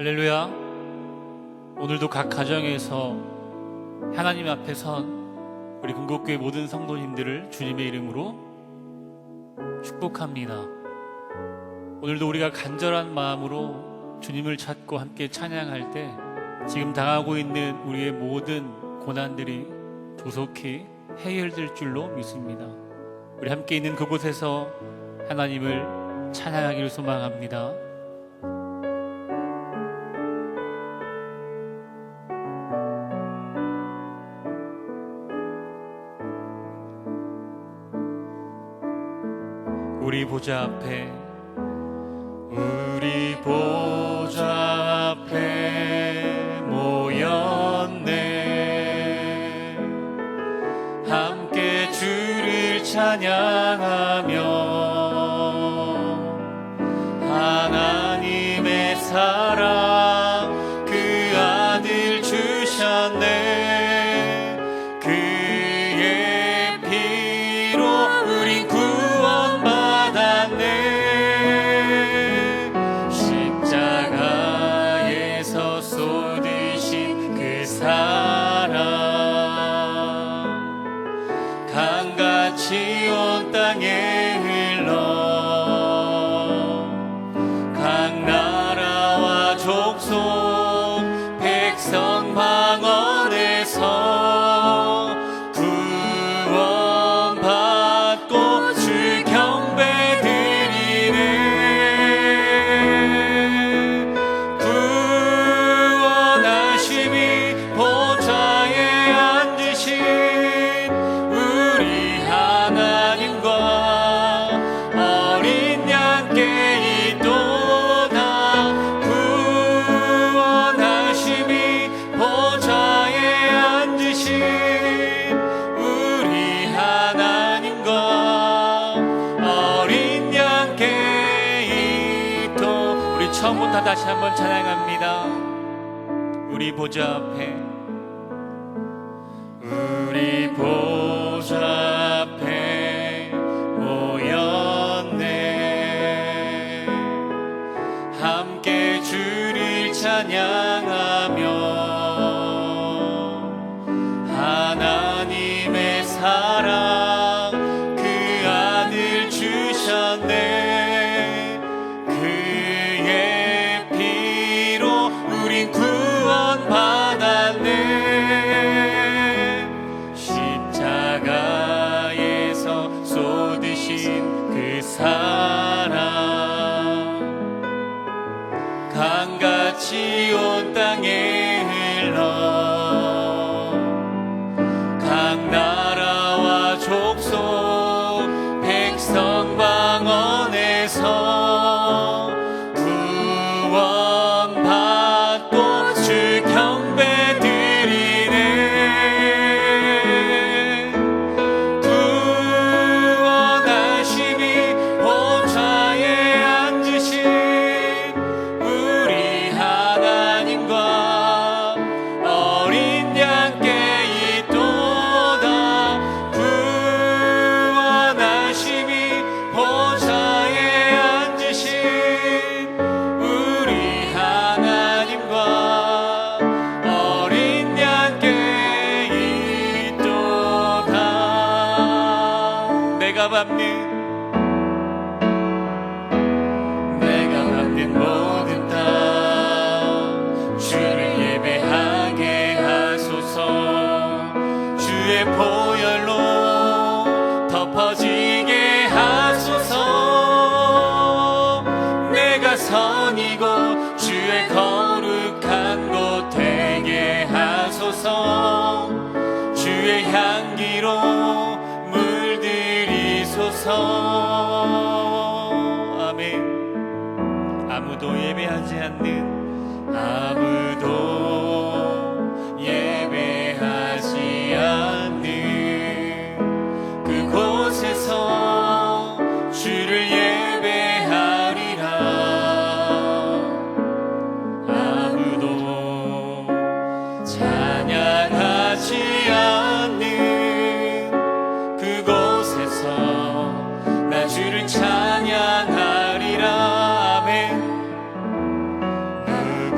할렐루야. 오늘도 각 가정에서 하나님 앞에 선 우리 금곡교회 모든 성도님들을 주님의 이름으로 축복합니다. 오늘도 우리가 간절한 마음으로 주님을 찾고 함께 찬양할 때 지금 당하고 있는 우리의 모든 고난들이 조속히 해결될 줄로 믿습니다. 우리 함께 있는 그곳에서 하나님을 찬양하기를 소망합니다. 우리 보좌 앞에 모였네. 함께 주를 찬양하며 하나님의 사랑 그 아들 주셨네. 그의 피로 우린 십자가에서 쏟으신 그 사랑 강같이 온 땅에 흘러 각 나라와 족속 백성 방언에서 구원받고 주 경배 드리네. 구원하심이 보좌에 앉으신 우리 하나님과 어린 양께 있도다. 구원하심이 보좌에 앉으신 우리 하나님과 어린 양께 있도. 우리 처음부터 다시 한번 찬양합니다. 우리 보좌 앞에 모였네. 함께 주를 찬양하며 하나님의 사랑 그 아들 주셨네. 그의 피로 우린 구원받았네. 십자가에서 쏟으신 그 사랑 강같이 온 땅에 흘러 각 나라와 족속 백성 방언에서 구원받고 주 경배 드리네. 구원하심이 보좌에 앉으신 우리 하나님과 어린 양께 있도다. 구원하심이 보좌에 앉으신 우리 하나님과 어린 양께 있도다. 내가 밟는 모든 땅 주를 예배하게 하소서. 주의 보혈로 덮어지게 하소서. 내가 선이고 주의 거룩한 곳 되게 하소서. 주의 향기로 물들이소서. 아멘. 아무도 예배하지 않는 그곳에서 주를 예배하리라. 아무도 찬양하지 않는 그곳에서 나 주를 찬양하리라. 아멘. 누구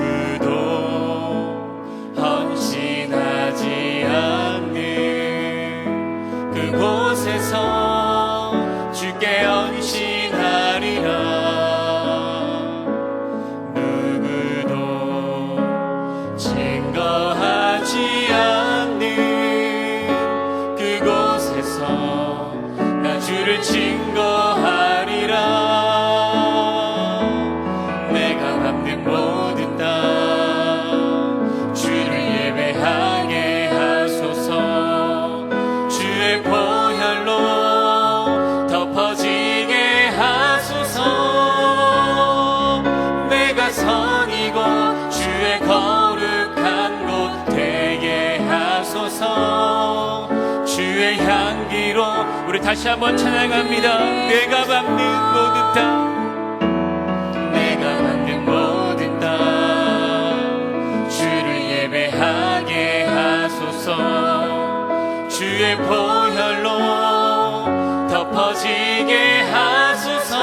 하소서. 주의 향기로 우리 다시 한번 찬양합니다. 내가 밟는 모든 땅, 내가 밟는 모든 땅, 주를 예배하게 하소서. 주의 보혈로 덮어지게 하소서.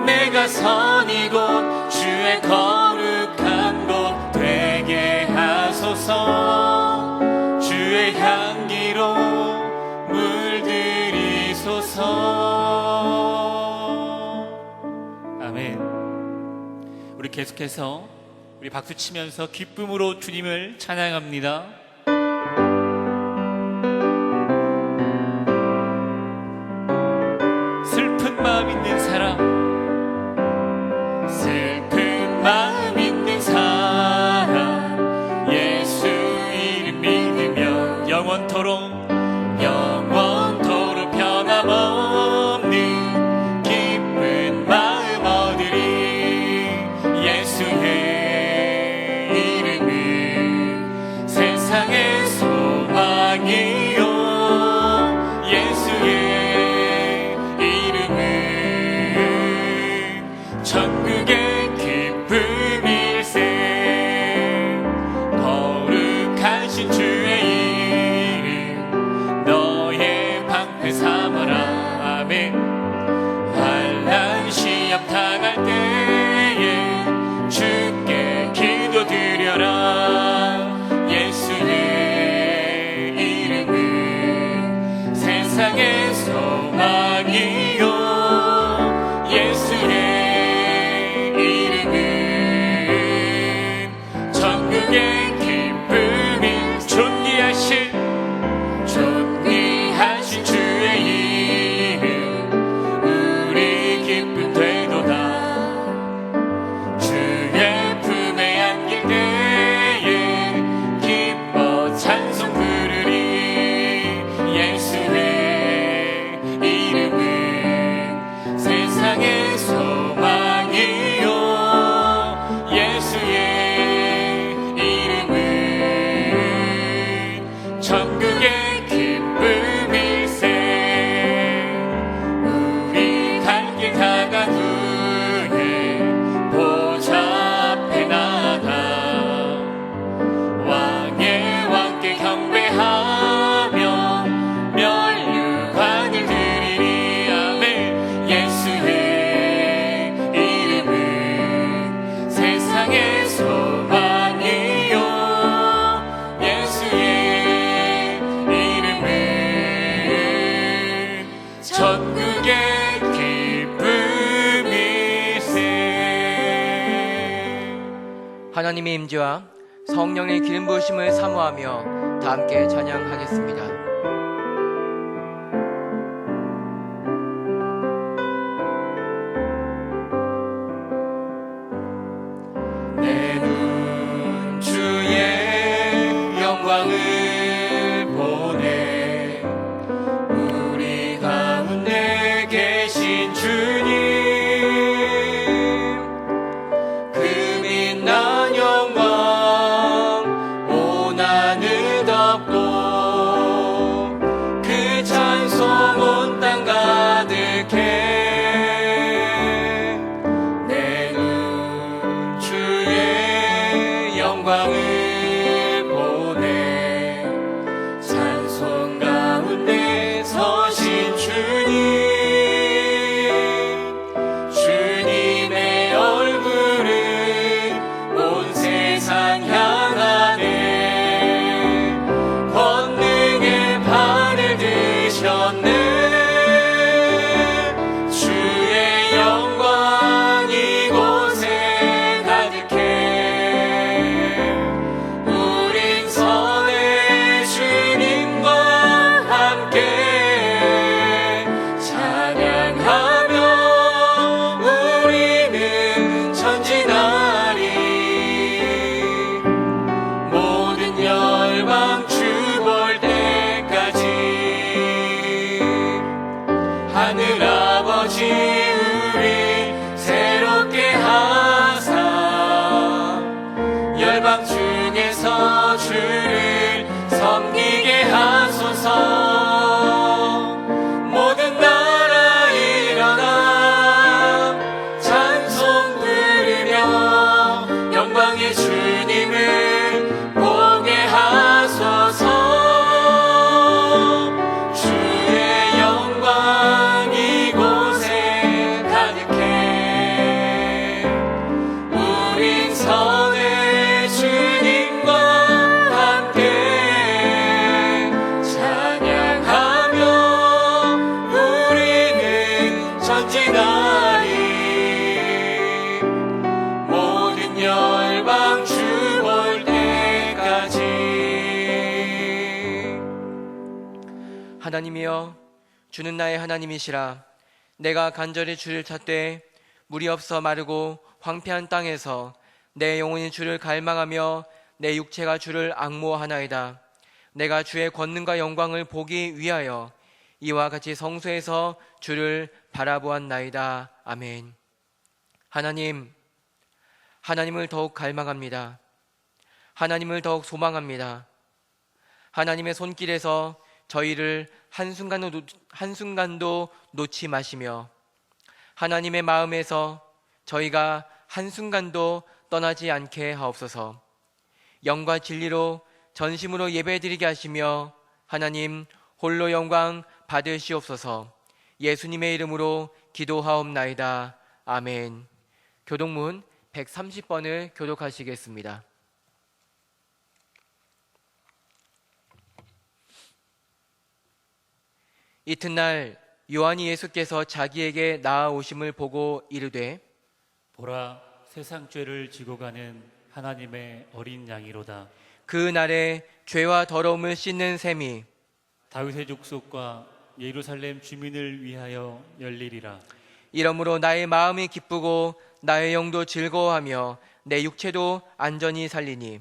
내가 선 이곳 주의 거룩한 곳 되게 하소서. 주의 향기로 물들이소서. 아멘. 우리 계속해서 우리 박수 치면서 기쁨으로 주님을 찬양합니다. 슬픈 마음 있는 사람, 슬픈 마음 있는 사람, 예수 이름 믿으며 영원토록 변함없는 기쁜 마음 얻으리. 예수의 이름은 세상의 소망이요, 예수의 이름은 천국의 기쁨일세. 거룩하신 주의 이름 너의 방패 삼아라. 아멘. 환난 시험 당할 때에 주께 기도드려라. 예수의 이름은 세상의 소망이요, 예수의 이름은 천국의 기쁨이. 존귀하신 주의 이름 우리 기쁨 되도다. 주의 품에 안길 때에 기뻐 찬송 부르리. 예수의 이름은 세상의 소망이요, 예수의 이름은 천국의 기쁨일세. 우리 갈 길 다간 후에 보좌 앞에 나가 왕의 왕께 경배하며 면류관을 드리리. 아멘. 예수의 이름은 세상의 소망이요, 예수의 이름은 천국의 기쁨일세. 하나님의 임재와 성령의 기름 부으심을 사모하며 다 함께 찬양하겠습니다. 내 눈 주의 영광을 보네. 우리 가운데 계신 주님, 그 빛난 영광 온 하늘 덮고 하나님이여, 주는 나의 하나님이시라. 내가 간절히 주를 찾되 물이 없어 마르고 황폐한 땅에서 내 영혼이 주를 갈망하며 내 육체가 주를 앙모하나이다. 내가 주의 권능과 영광을 보기 위하여 이와 같이 성소에서 주를 바라보았나이다. 아멘. 하나님을 더욱 갈망합니다. 하나님을 더욱 소망합니다. 하나님의 손길에서 저희를 한순간도 놓지 마시며 하나님의 마음에서 저희가 한순간도 떠나지 않게 하옵소서. 영과 진리로 전심으로 예배드리게 하시며 하나님 홀로 영광 받으시옵소서. 예수님의 이름으로 기도하옵나이다. 아멘. 교독문 130번을 교독하시겠습니다. 이튿날 요한이 예수께서 자기에게 나아오심을 보고 이르되, 보라, 세상 죄를 지고 가는 하나님의 어린 양이로다. 그 날에 죄와 더러움을 씻는 셈이 다윗의 족속과 예루살렘 주민을 위하여 열리리라. 이러므로 나의 마음이 기쁘고 나의 영도 즐거워하며 내 육체도 안전히 살리니,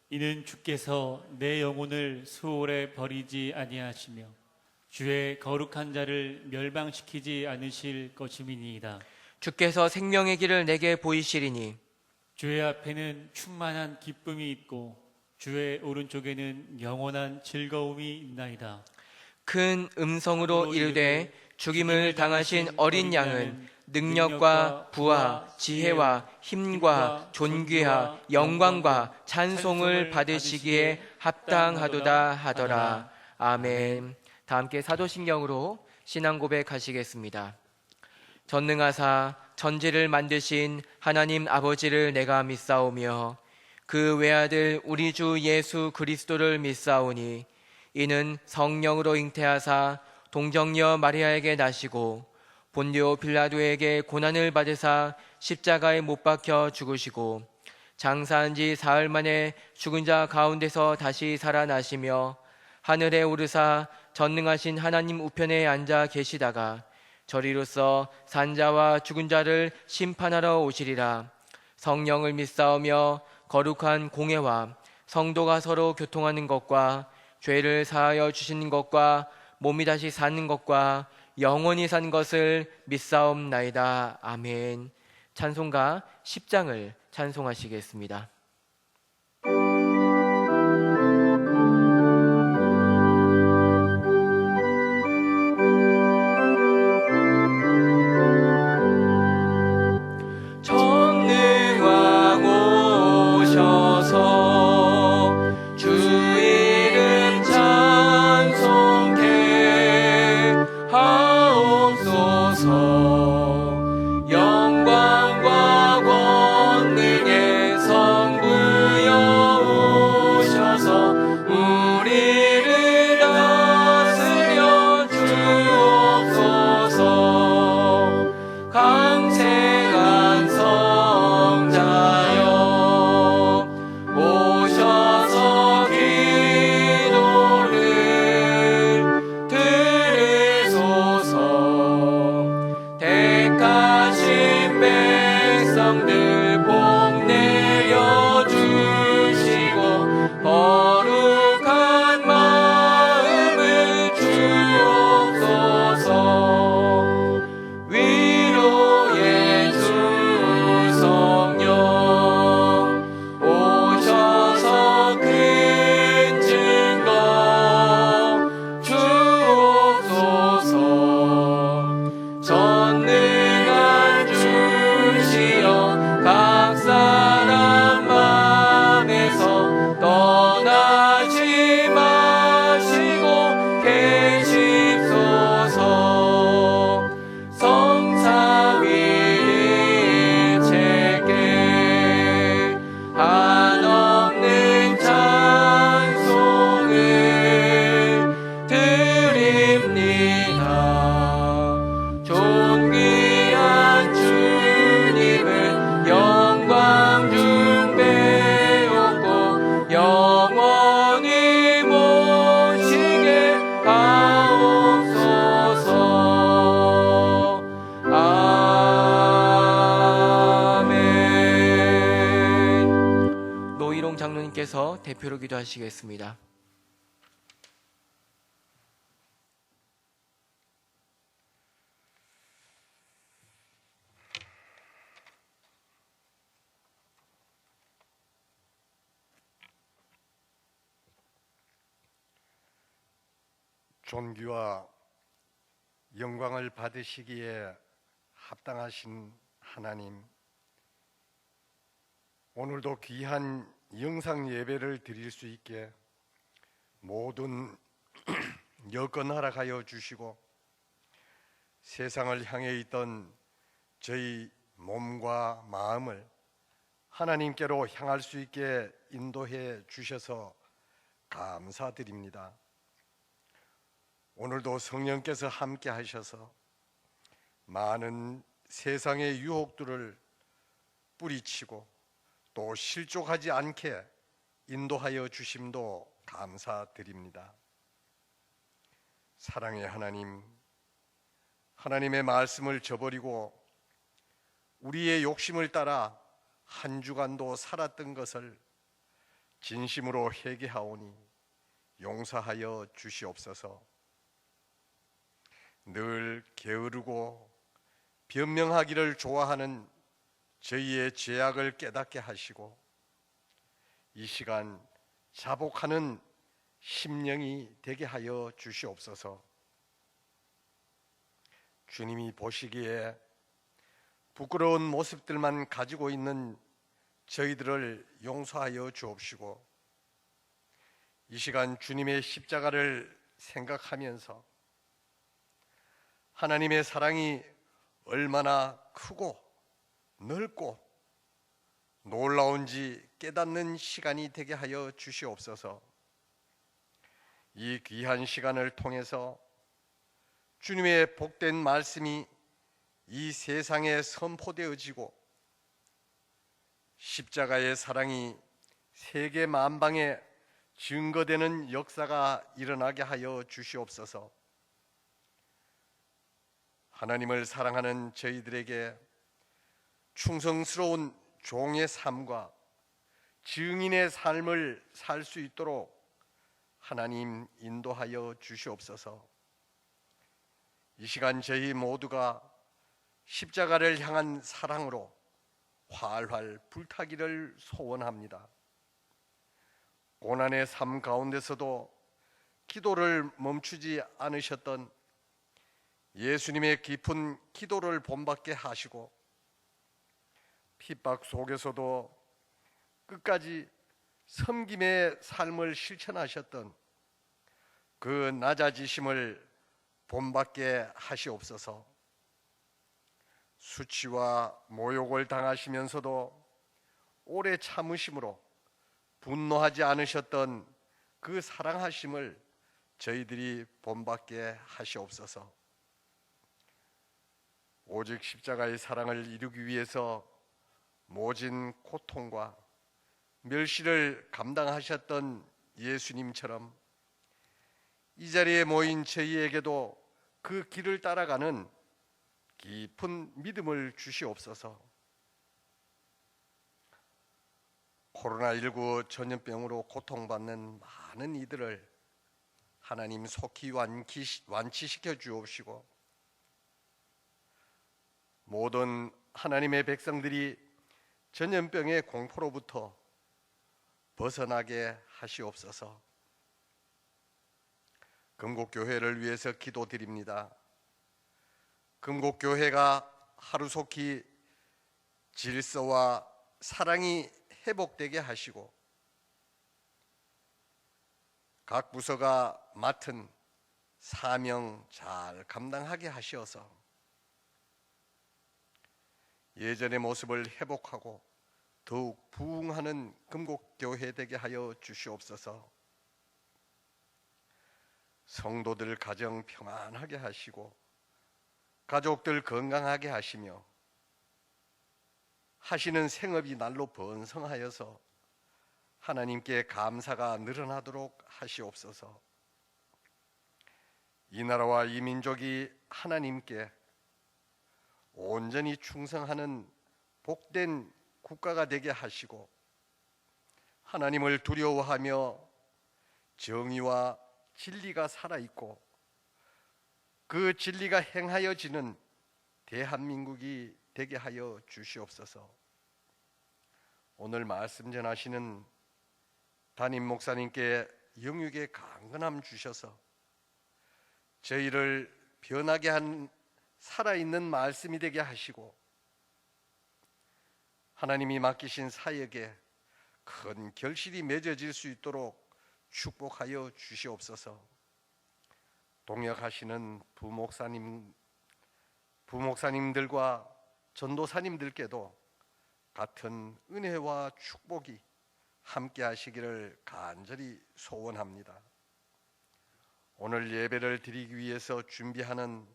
이는 주께서 내 영혼을 수월에 버리지 아니하시며 주의 거룩한 자를 멸망시키지 않으실 것임이니이다. 주께서 생명의 길을 내게 보이시리니, 주의 앞에는 충만한 기쁨이 있고 주의 오른쪽에는 영원한 즐거움이 있나이다. 큰 음성으로 이르되, 죽임을 당하신 어린 양은 능력과 부와 지혜와 힘과 존귀와 영광과 찬송을 받으시기에 합당하도다 하더라. 아멘. 다 함께 사도신경으로 신앙 고백하시겠습니다. 전능하사 천지를 만드신 하나님 아버지를 내가 믿사오며 그 외아들 우리 주 예수 그리스도를 믿사오니, 이는 성령으로 잉태하사 동정녀 마리아에게 나시고 본디오 빌라도에게 고난을 받으사 십자가에 못 박혀 죽으시고 장사한 지 사흘 만에 죽은 자 가운데서 다시 살아나시며 하늘에 오르사 전능하신 하나님 우편에 앉아 계시다가 저리로서 산자와 죽은 자를 심판하러 오시리라. 성령을 믿사오며 거룩한 공회와 성도가 서로 교통하는 것과 죄를 사하여 주시는 것과 몸이 다시 사는 것과 영원히 산 것을 믿사옵나이다. 아멘. 찬송가 10장을 찬송하시겠습니다. 영광과 권능의 성 목사님께서 대표로 기도하시겠습니다. 존귀와 영광을 받으시기에 합당하신 하나님, 오늘도 귀한 영상 예배를 드릴 수 있게 모든 여건 허락하여 주시고 세상을 향해 있던 저희 몸과 마음을 하나님께로 향할 수 있게 인도해 주셔서 감사드립니다. 오늘도 성령께서 함께 하셔서 많은 세상의 유혹들을 뿌리치고 또 실족하지 않게 인도하여 주심도 감사드립니다. 사랑의 하나님, 하나님의 말씀을 저버리고 우리의 욕심을 따라 한 주간도 살았던 것을 진심으로 회개하오니 용서하여 주시옵소서. 늘 게으르고 변명하기를 좋아하는 저희의 죄악을 깨닫게 하시고 이 시간 자복하는 심령이 되게 하여 주시옵소서. 주님이 보시기에 부끄러운 모습들만 가지고 있는 저희들을 용서하여 주옵시고 이 시간 주님의 십자가를 생각하면서 하나님의 사랑이 얼마나 크고 넓고 놀라운지 깨닫는 시간이 되게 하여 주시옵소서. 이 귀한 시간을 통해서 주님의 복된 말씀이 이 세상에 선포되어지고 십자가의 사랑이 세계 만방에 증거되는 역사가 일어나게 하여 주시옵소서. 하나님을 사랑하는 저희들에게 충성스러운 종의 삶과 증인의 삶을 살 수 있도록 하나님 인도하여 주시옵소서. 이 시간 저희 모두가 십자가를 향한 사랑으로 활활 불타기를 소원합니다. 고난의 삶 가운데서도 기도를 멈추지 않으셨던 예수님의 깊은 기도를 본받게 하시고 핍박 속에서도 끝까지 섬김의 삶을 실천하셨던 그 낮아지심을 본받게 하시옵소서. 수치와 모욕을 당하시면서도 오래 참으심으로 분노하지 않으셨던 그 사랑하심을 저희들이 본받게 하시옵소서. 오직 십자가의 사랑을 이루기 위해서 모진 고통과 멸시를 감당하셨던 예수님처럼 이 자리에 모인 저희에게도 그 길을 따라가는 깊은 믿음을 주시옵소서. 코로나19 전염병으로 고통받는 많은 이들을 하나님 속히 완치시켜 주옵시고 모든 하나님의 백성들이 전염병의 공포로부터 벗어나게 하시옵소서. 금곡교회를 위해서 기도드립니다. 금곡교회가 하루속히 질서와 사랑이 회복되게 하시고 각 부서가 맡은 사명 잘 감당하게 하시어서 예전의 모습을 회복하고 더욱 부흥하는 금곡교회 되게 하여 주시옵소서. 성도들 가정 평안하게 하시고 가족들 건강하게 하시며 하시는 생업이 날로 번성하여서 하나님께 감사가 늘어나도록 하시옵소서. 이 나라와 이 민족이 하나님께 온전히 충성하는 복된 국가가 되게 하시고 하나님을 두려워하며 정의와 진리가 살아있고 그 진리가 행하여지는 대한민국이 되게 하여 주시옵소서. 오늘 말씀 전하시는 담임 목사님께 영육의 강건함 주셔서 저희를 변하게 한 살아있는 말씀이 되게 하시고 하나님이 맡기신 사역에 큰 결실이 맺어질 수 있도록 축복하여 주시옵소서. 동역하시는 부목사님들과 전도사님들께도 같은 은혜와 축복이 함께 하시기를 간절히 소원합니다. 오늘 예배를 드리기 위해서 준비하는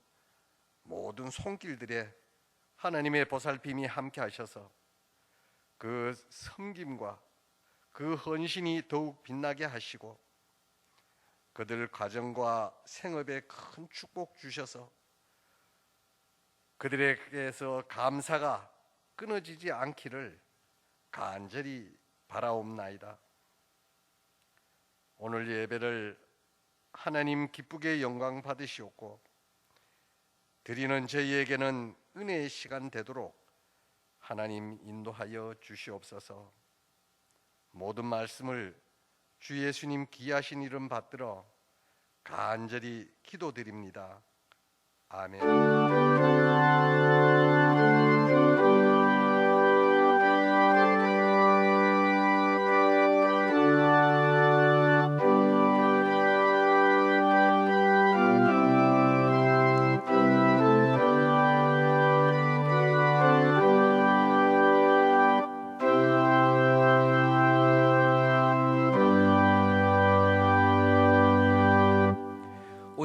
모든 손길들에 하나님의 보살핌이 함께 하셔서 그 섬김과 그 헌신이 더욱 빛나게 하시고 그들 가정과 생업에 큰 축복 주셔서 그들에게서 감사가 끊어지지 않기를 간절히 바라옵나이다. 오늘 예배를 하나님 기쁘게 영광 받으시옵고 드리는 저희에게는 은혜의 시간 되도록 하나님 인도하여 주시옵소서. 모든 말씀을 주 예수님 귀하신 이름 받들어 간절히 기도드립니다. 아멘.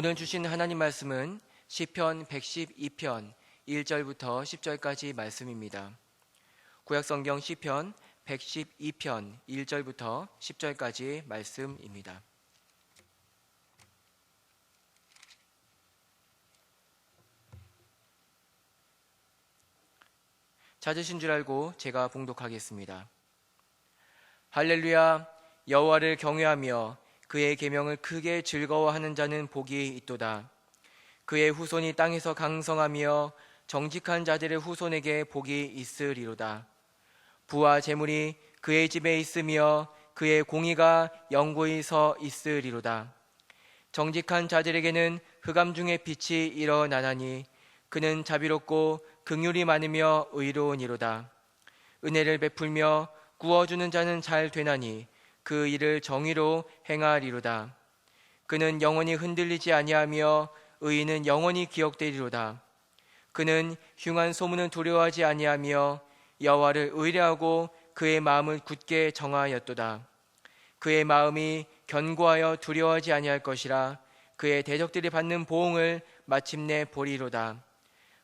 오늘 주신 하나님 말씀은 시편 112편 1절부터 10절까지 말씀입니다. 구약성경 시편 112편 1절부터 10절까지 말씀입니다. 찾으신 줄 알고 제가 봉독하겠습니다. 할렐루야. 여호와를 경외하며 그의 계명을 크게 즐거워하는 자는 복이 있도다. 그의 후손이 땅에서 강성하며 정직한 자들의 후손에게 복이 있으리로다. 부와 재물이 그의 집에 있으며 그의 공의가 영구히 서 있으리로다. 정직한 자들에게는 흑암 중에 빛이 일어나나니 그는 자비롭고 긍휼이 많으며 의로우니로다. 은혜를 베풀며 구워주는 자는 잘 되나니 그 일을 정의로 행하리로다. 그는 영원히 흔들리지 아니하며 의인은 영원히 기억되리로다. 그는 흉한 소문은 두려워하지 아니하며 여호와를 의뢰하고 그의 마음을 굳게 정하였도다. 그의 마음이 견고하여 두려워하지 아니할 것이라. 그의 대적들이 받는 보응을 마침내 보리로다.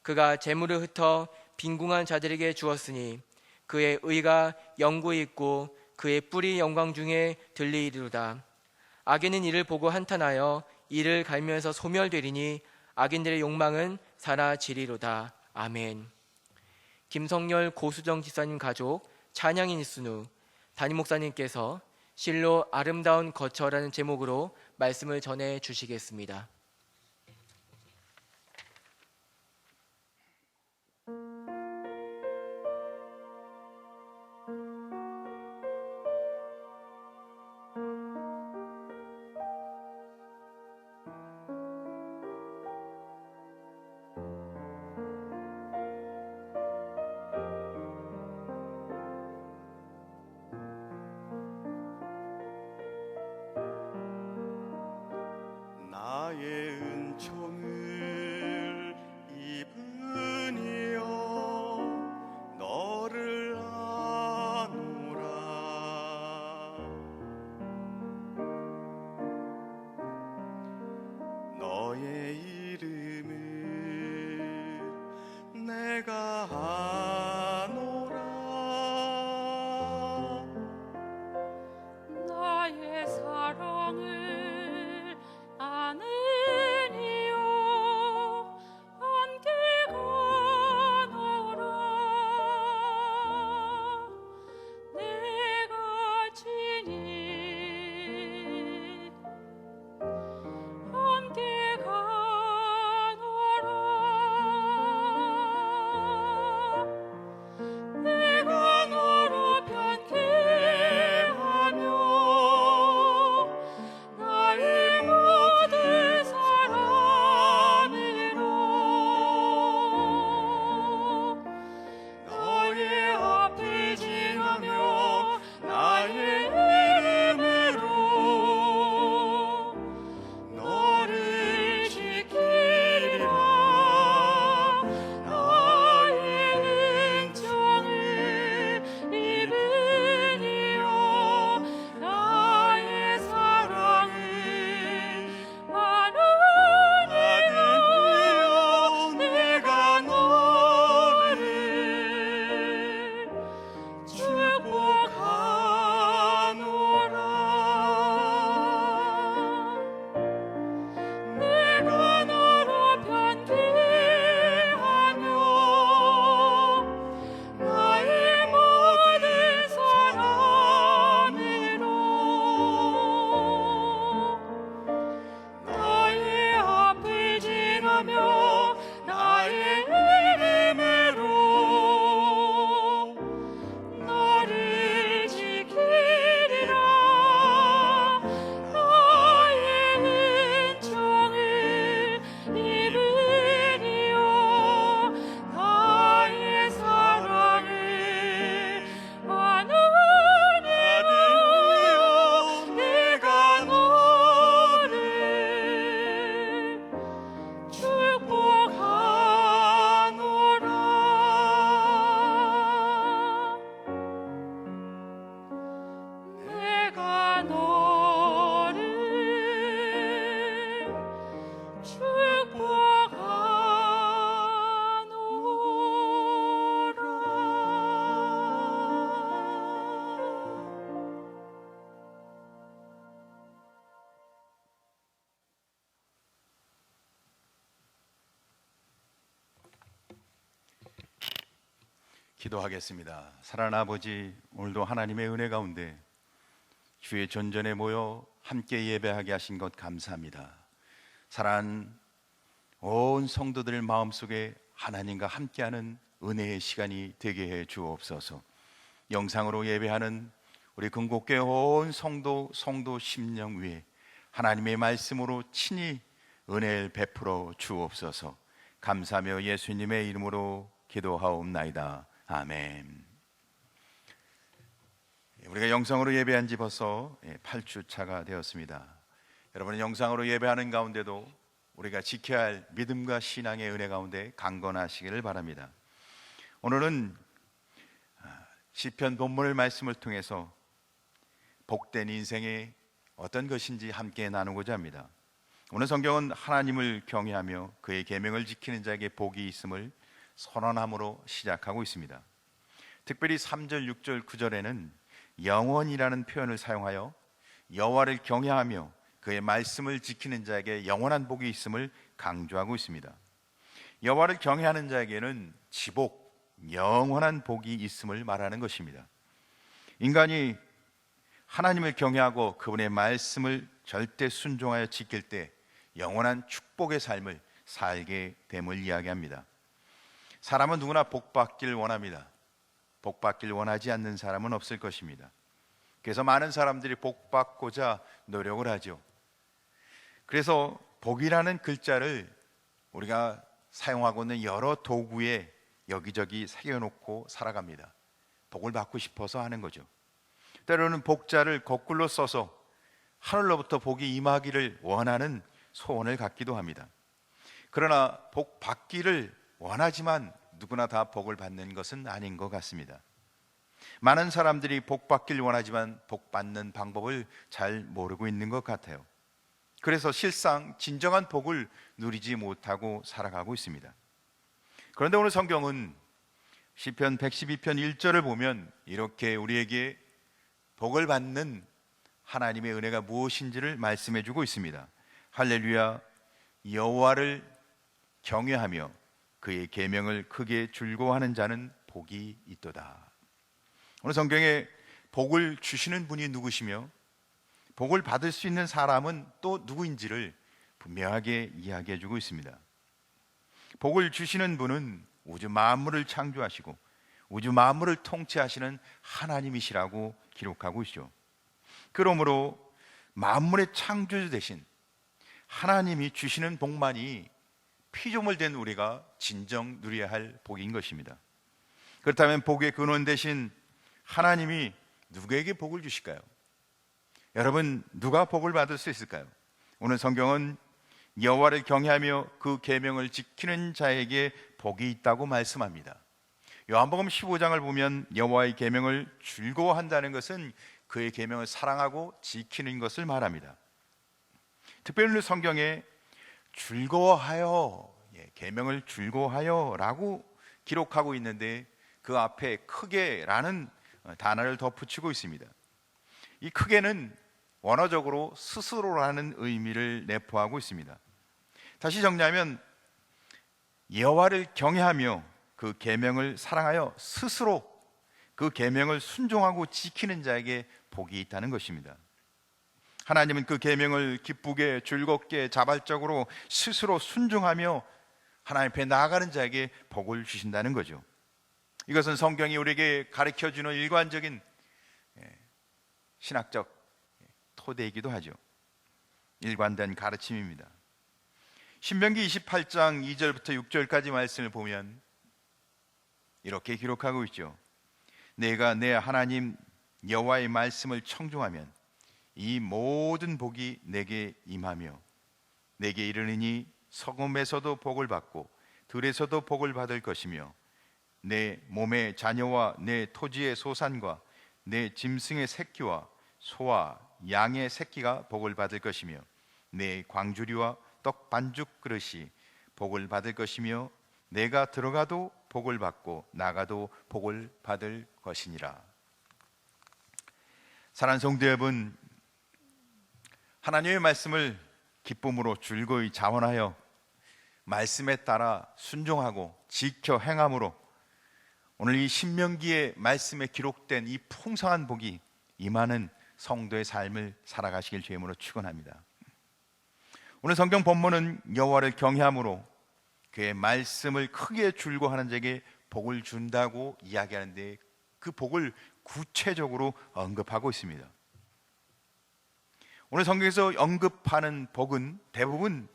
그가 재물을 흩어 빈궁한 자들에게 주었으니 그의 의가 영구히 있고 그의 뿔이 영광 중에 들리리로다. 악인은 이를 보고 한탄하여 이를 갈면서 소멸되리니 악인들의 욕망은 사라지리로다. 아멘. 김성열 고수정 지사님 가족 찬양인 순우 담임 목사님께서 실로 아름다운 거처라는 제목으로 말씀을 전해 주시겠습니다. 나의 기도하겠습니다. 사랑하는 아버지, 오늘도 하나님의 은혜 가운데 주의 전전에 모여 함께 예배하게 하신 것 감사합니다. 사랑하는 온 성도들 마음속에 하나님과 함께하는 은혜의 시간이 되게 해 주옵소서. 영상으로 예배하는 우리 금곡교회 온 성도 심령 위에 하나님의 말씀으로 친히 은혜를 베풀어 주옵소서. 감사하며 예수님의 이름으로 기도하옵나이다. 아멘. 우리가 영상으로 예배한 지 벌써 8주차가 되었습니다. 여러분, 영상으로 예배하는 가운데도 우리가 지켜야 할 믿음과 신앙의 은혜 가운데 강건하시기를 바랍니다. 오늘은 시편 본문의 말씀을 통해서 복된 인생이 어떤 것인지 함께 나누고자 합니다. 오늘 성경은 하나님을 경외하며 그의 계명을 지키는 자에게 복이 있음을 선언함으로 시작하고 있습니다. 특별히 3절, 6절, 9절에는 영원이라는 표현을 사용하여 여호와를 경외하며 그의 말씀을 지키는 자에게 영원한 복이 있음을 강조하고 있습니다. 여호와를 경외하는 자에게는 지복, 영원한 복이 있음을 말하는 것입니다. 인간이 하나님을 경외하고 그분의 말씀을 절대 순종하여 지킬 때 영원한 축복의 삶을 살게 됨을 이야기합니다. 사람은 누구나 복받기를 원합니다. 복받기를 원하지 않는 사람은 없을 것입니다. 그래서 많은 사람들이 복받고자 노력을 하죠. 그래서 복이라는 글자를 우리가 사용하고 있는 여러 도구에 여기저기 새겨놓고 살아갑니다. 복을 받고 싶어서 하는 거죠. 때로는 복자를 거꾸로 써서 하늘로부터 복이 임하기를 원하는 소원을 갖기도 합니다. 그러나 복 받기를 원하지만 누구나 다 복을 받는 것은 아닌 것 같습니다. 많은 사람들이 복 받기를 원하지만 복 받는 방법을 잘 모르고 있는 것 같아요. 그래서 실상 진정한 복을 누리지 못하고 살아가고 있습니다. 그런데 오늘 성경은 시편 112편 1절을 보면 이렇게 우리에게 복을 받는 하나님의 은혜가 무엇인지를 말씀해 주고 있습니다. 할렐루야. 여호와를 경외하며 그의 계명을 크게 즐거워하는 자는 복이 있도다. 오늘 성경에 복을 주시는 분이 누구시며 복을 받을 수 있는 사람은 또 누구인지를 분명하게 이야기해 주고 있습니다. 복을 주시는 분은 우주 만물을 창조하시고 우주 만물을 통치하시는 하나님이시라고 기록하고 있죠. 그러므로 만물의 창조주 되신 하나님이 주시는 복만이 피조물 된 우리가 진정 누려야 할 복인 것입니다. 그렇다면 복의 근원 되신 하나님이 누구에게 복을 주실까요? 여러분, 누가 복을 받을 수 있을까요? 오늘 성경은 여호와를 경외하며 그 계명을 지키는 자에게 복이 있다고 말씀합니다. 요한복음 15장을 보면 여호와의 계명을 즐거워한다는 것은 그의 계명을 사랑하고 지키는 것을 말합니다. 특별히 성경에 즐거워하여, 계명을 즐거워하여라고 기록하고 있는데 그 앞에 크게라는 단어를 덧붙이고 있습니다. 이 크게는 원어적으로 스스로라는 의미를 내포하고 있습니다. 다시 정리하면 여호와를 경외하며 그 계명을 사랑하여 스스로 그 계명을 순종하고 지키는 자에게 복이 있다는 것입니다. 하나님은 그 계명을 기쁘게 즐겁게 자발적으로 스스로 순종하며 하나님 앞에 나아가는 자에게 복을 주신다는 거죠. 이것은 성경이 우리에게 가르쳐주는 일관적인 신학적 토대이기도 하죠. 일관된 가르침입니다. 신명기 28장 2절부터 6절까지 말씀을 보면 이렇게 기록하고 있죠. 내가 내 하나님 여호와의 말씀을 청종하면 이 모든 복이 내게 임하며 내게 이르느니 성읍에서도 복을 받고 들에서도 복을 받을 것이며 내 몸의 자녀와 내 토지의 소산과 내 짐승의 새끼와 소와 양의 새끼가 복을 받을 것이며 내 광주리와 떡 반죽 그릇이 복을 받을 것이며 내가 들어가도 복을 받고 나가도 복을 받을 것이니라. 사랑하는 성도 여러분, 하나님의 말씀을 기쁨으로 즐거이 자원하여 말씀에 따라 순종하고 지켜 행함으로 오늘 이 신명기의 말씀에 기록된 이 풍성한 복이 임하는 성도의 삶을 살아가시길 주임으로 축원합니다. 오늘 성경 본문은 여호와를 경외함으로 그의 말씀을 크게 줄고하는 자에게 복을 준다고 이야기하는데 그 복을 구체적으로 언급하고 있습니다. 오늘 성경에서 언급하는 복은 대부분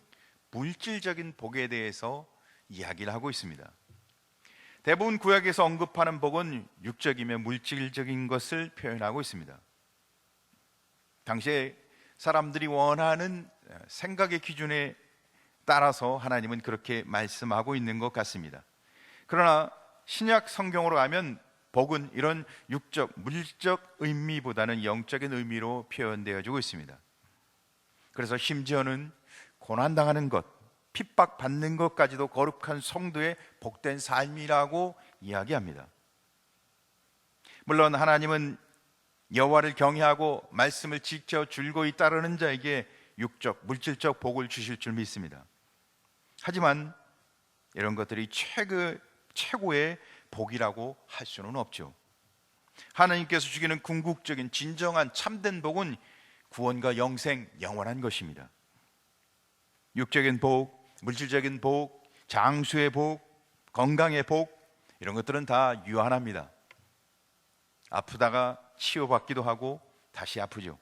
물질적인 복에 대해서 이야기를 하고 있습니다. 대부분 구약에서 언급하는 복은 육적이며 물질적인 것을 표현하고 있습니다. 당시에 사람들이 원하는 생각의 기준에 따라서 하나님은 그렇게 말씀하고 있는 것 같습니다. 그러나 신약 성경으로 가면 복은 이런 육적, 물질적 의미보다는 영적인 의미로 표현되어지고 있습니다. 그래서 심지어는 고난당하는 것, 핍박받는 것까지도 거룩한 성도의 복된 삶이라고 이야기합니다. 물론 하나님은 여호와를 경외하고 말씀을 지켜 줄고이 따르는 자에게 육적, 물질적 복을 주실 줄 믿습니다. 하지만 이런 것들이 최고의 복이라고 할 수는 없죠. 하나님께서 주시는 궁극적인 진정한 참된 복은 구원과 영생, 영원한 것입니다. 육적인 복, 물질적인 복, 장수의 복, 건강의 복, 이런 것들은 다 유한합니다. 아프다가 치유받기도 하고 다시 아프죠.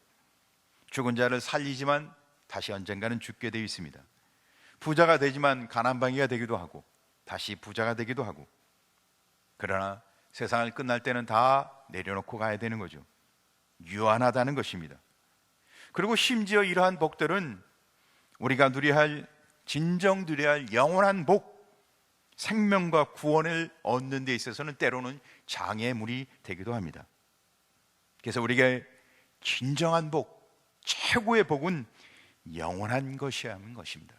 죽은 자를 살리지만 다시 언젠가는 죽게 되어 있습니다. 부자가 되지만 가난방이가 되기도 하고 다시 부자가 되기도 하고, 그러나 세상을 끝날 때는 다 내려놓고 가야 되는 거죠. 유한하다는 것입니다. 그리고 심지어 이러한 복들은 우리가 진정 누려야 할 영원한 복, 생명과 구원을 얻는 데 있어서는 때로는 장애물이 되기도 합니다. 그래서 우리가 진정한 복, 최고의 복은 영원한 것이어야 하는 것입니다.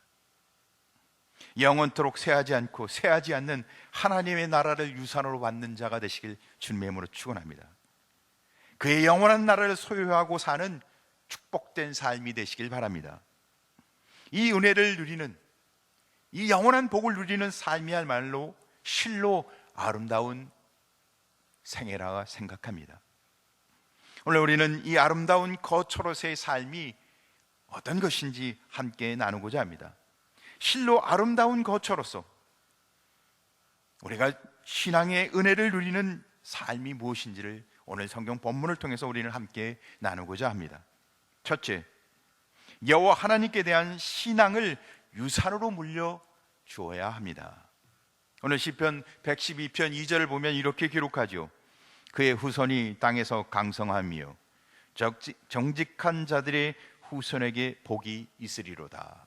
영원토록 쇠하지 않는 하나님의 나라를 유산으로 받는 자가 되시길 주님의 이름으로 축원합니다. 그의 영원한 나라를 소유하고 사는 축복된 삶이 되시길 바랍니다. 이 은혜를 누리는, 이 영원한 복을 누리는 삶이야말로 실로 아름다운 생애라 생각합니다. 오늘 우리는 이 아름다운 거처로서의 삶이 어떤 것인지 함께 나누고자 합니다. 실로 아름다운 거처로서 우리가 신앙의 은혜를 누리는 삶이 무엇인지를 오늘 성경 본문을 통해서 우리는 함께 나누고자 합니다. 첫째, 여호와 하나님께 대한 신앙을 유산으로 물려 주어야 합니다. 오늘 시편 112편 2절을 보면 이렇게 기록하죠. 그의 후손이 땅에서 강성하며 정직한 자들의 후손에게 복이 있으리로다.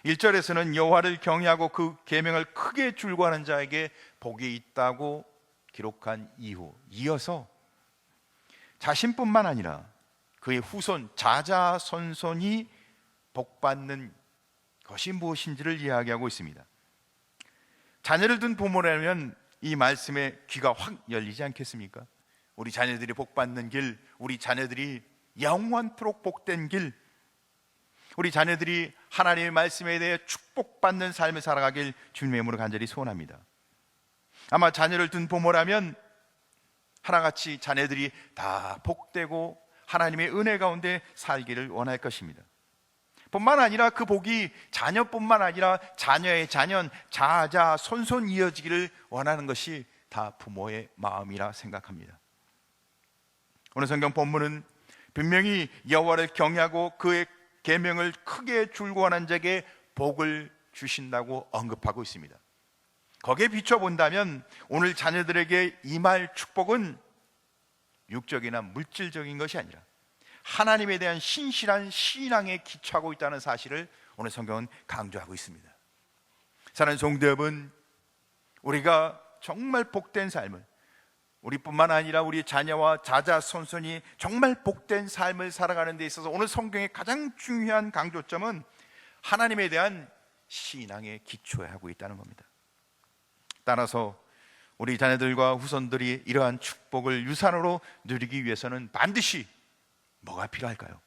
1절에서는 여호와를 경외하고 그 계명을 크게 줄고하는 자에게 복이 있다고 기록한 이후 이어서 자신뿐만 아니라 그의 후손 자자손손이 복받는 것이 무엇인지를 이야기하고 있습니다. 자녀를 둔 부모라면 이 말씀에 귀가 확 열리지 않겠습니까? 우리 자녀들이 복받는 길, 우리 자녀들이 영원토록 복된 길, 우리 자녀들이 하나님의 말씀에 대해 축복받는 삶을 살아가길 주님의 이름으로 간절히 소원합니다. 아마 자녀를 둔 부모라면 하나같이 자녀들이 다 복되고 하나님의 은혜 가운데 살기를 원할 것입니다. 뿐만 아니라 그 복이 자녀뿐만 아니라 자녀의 자녀, 자자, 손손 이어지기를 원하는 것이 다 부모의 마음이라 생각합니다. 오늘 성경 본문은 분명히 여호와를 경외하고 그의 계명을 크게 줄고하는 자에게 복을 주신다고 언급하고 있습니다. 거기에 비춰본다면 오늘 자녀들에게 임할 축복은 육적이나 물질적인 것이 아니라 하나님에 대한 신실한 신앙에 기초하고 있다는 사실을 오늘 성경은 강조하고 있습니다. 사랑하는 성도 여러분, 우리가 정말 복된 삶을, 우리뿐만 아니라 우리 자녀와 자자손손이 정말 복된 삶을 살아가는 데 있어서 오늘 성경의 가장 중요한 강조점은 하나님에 대한 신앙에 기초하고 있다는 겁니다. 따라서 우리 자녀들과 후손들이 이러한 축복을 유산으로 누리기 위해서는 반드시 뭐가 필요할까요?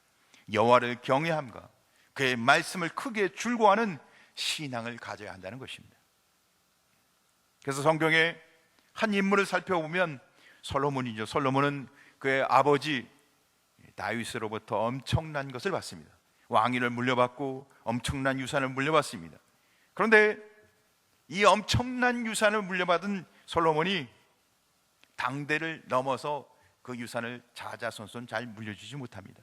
여호와를 경외함과 그의 말씀을 크게 줄고하는 신앙을 가져야 한다는 것입니다. 그래서 성경에 한 인물을 살펴보면 솔로몬이죠. 솔로몬은 그의 아버지 다윗으로부터 엄청난 것을 받습니다. 왕위를 물려받고 엄청난 유산을 물려받습니다. 그런데 이 엄청난 유산을 물려받은 솔로몬이 당대를 넘어서 그 유산을 자자손손 잘 물려주지 못합니다.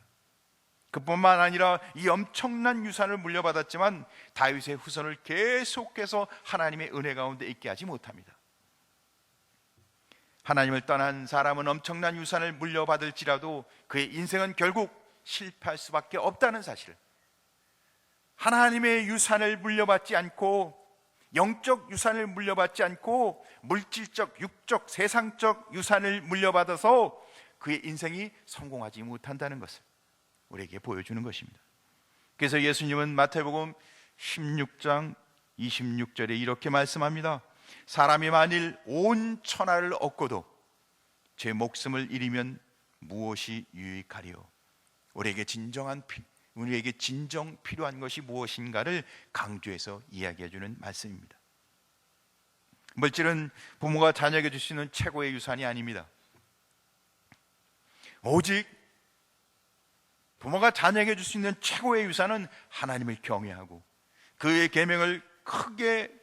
그뿐만 아니라 이 엄청난 유산을 물려받았지만 다윗의 후손을 계속해서 하나님의 은혜 가운데 있게 하지 못합니다. 하나님을 떠난 사람은 엄청난 유산을 물려받을지라도 그의 인생은 결국 실패할 수밖에 없다는 사실, 하나님의 유산을 물려받지 않고, 영적 유산을 물려받지 않고 물질적, 육적, 세상적 유산을 물려받아서 그의 인생이 성공하지 못한다는 것을 우리에게 보여주는 것입니다. 그래서 예수님은 마태복음 16장 26절에 이렇게 말씀합니다. 사람이 만일 온 천하를 얻고도 제 목숨을 잃으면 무엇이 유익하리요? 우리에게 진정 필요한 것이 무엇인가를 강조해서 이야기해 주는 말씀입니다. 물질은 부모가 자녀에게 줄 수 있는 최고의 유산이 아닙니다. 오직 부모가 자녀에게 줄 수 있는 최고의 유산은 하나님을 경외하고 그의 계명을 크게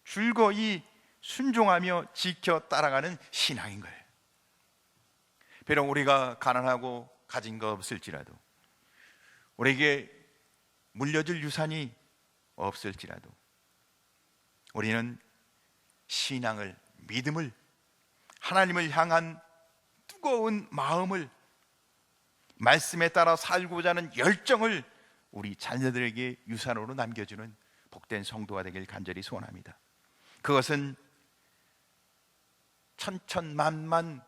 즐거이 순종하며 지켜 따라가는 신앙인 거예요. 비록 우리가 가난하고 가진 거 없을지라도, 우리에게 물려줄 유산이 없을지라도, 우리는 신앙을, 믿음을, 하나님을 향한 뜨거운 마음을, 말씀에 따라 살고자 하는 열정을 우리 자녀들에게 유산으로 남겨주는 복된 성도가 되길 간절히 소원합니다. 그것은 천천만만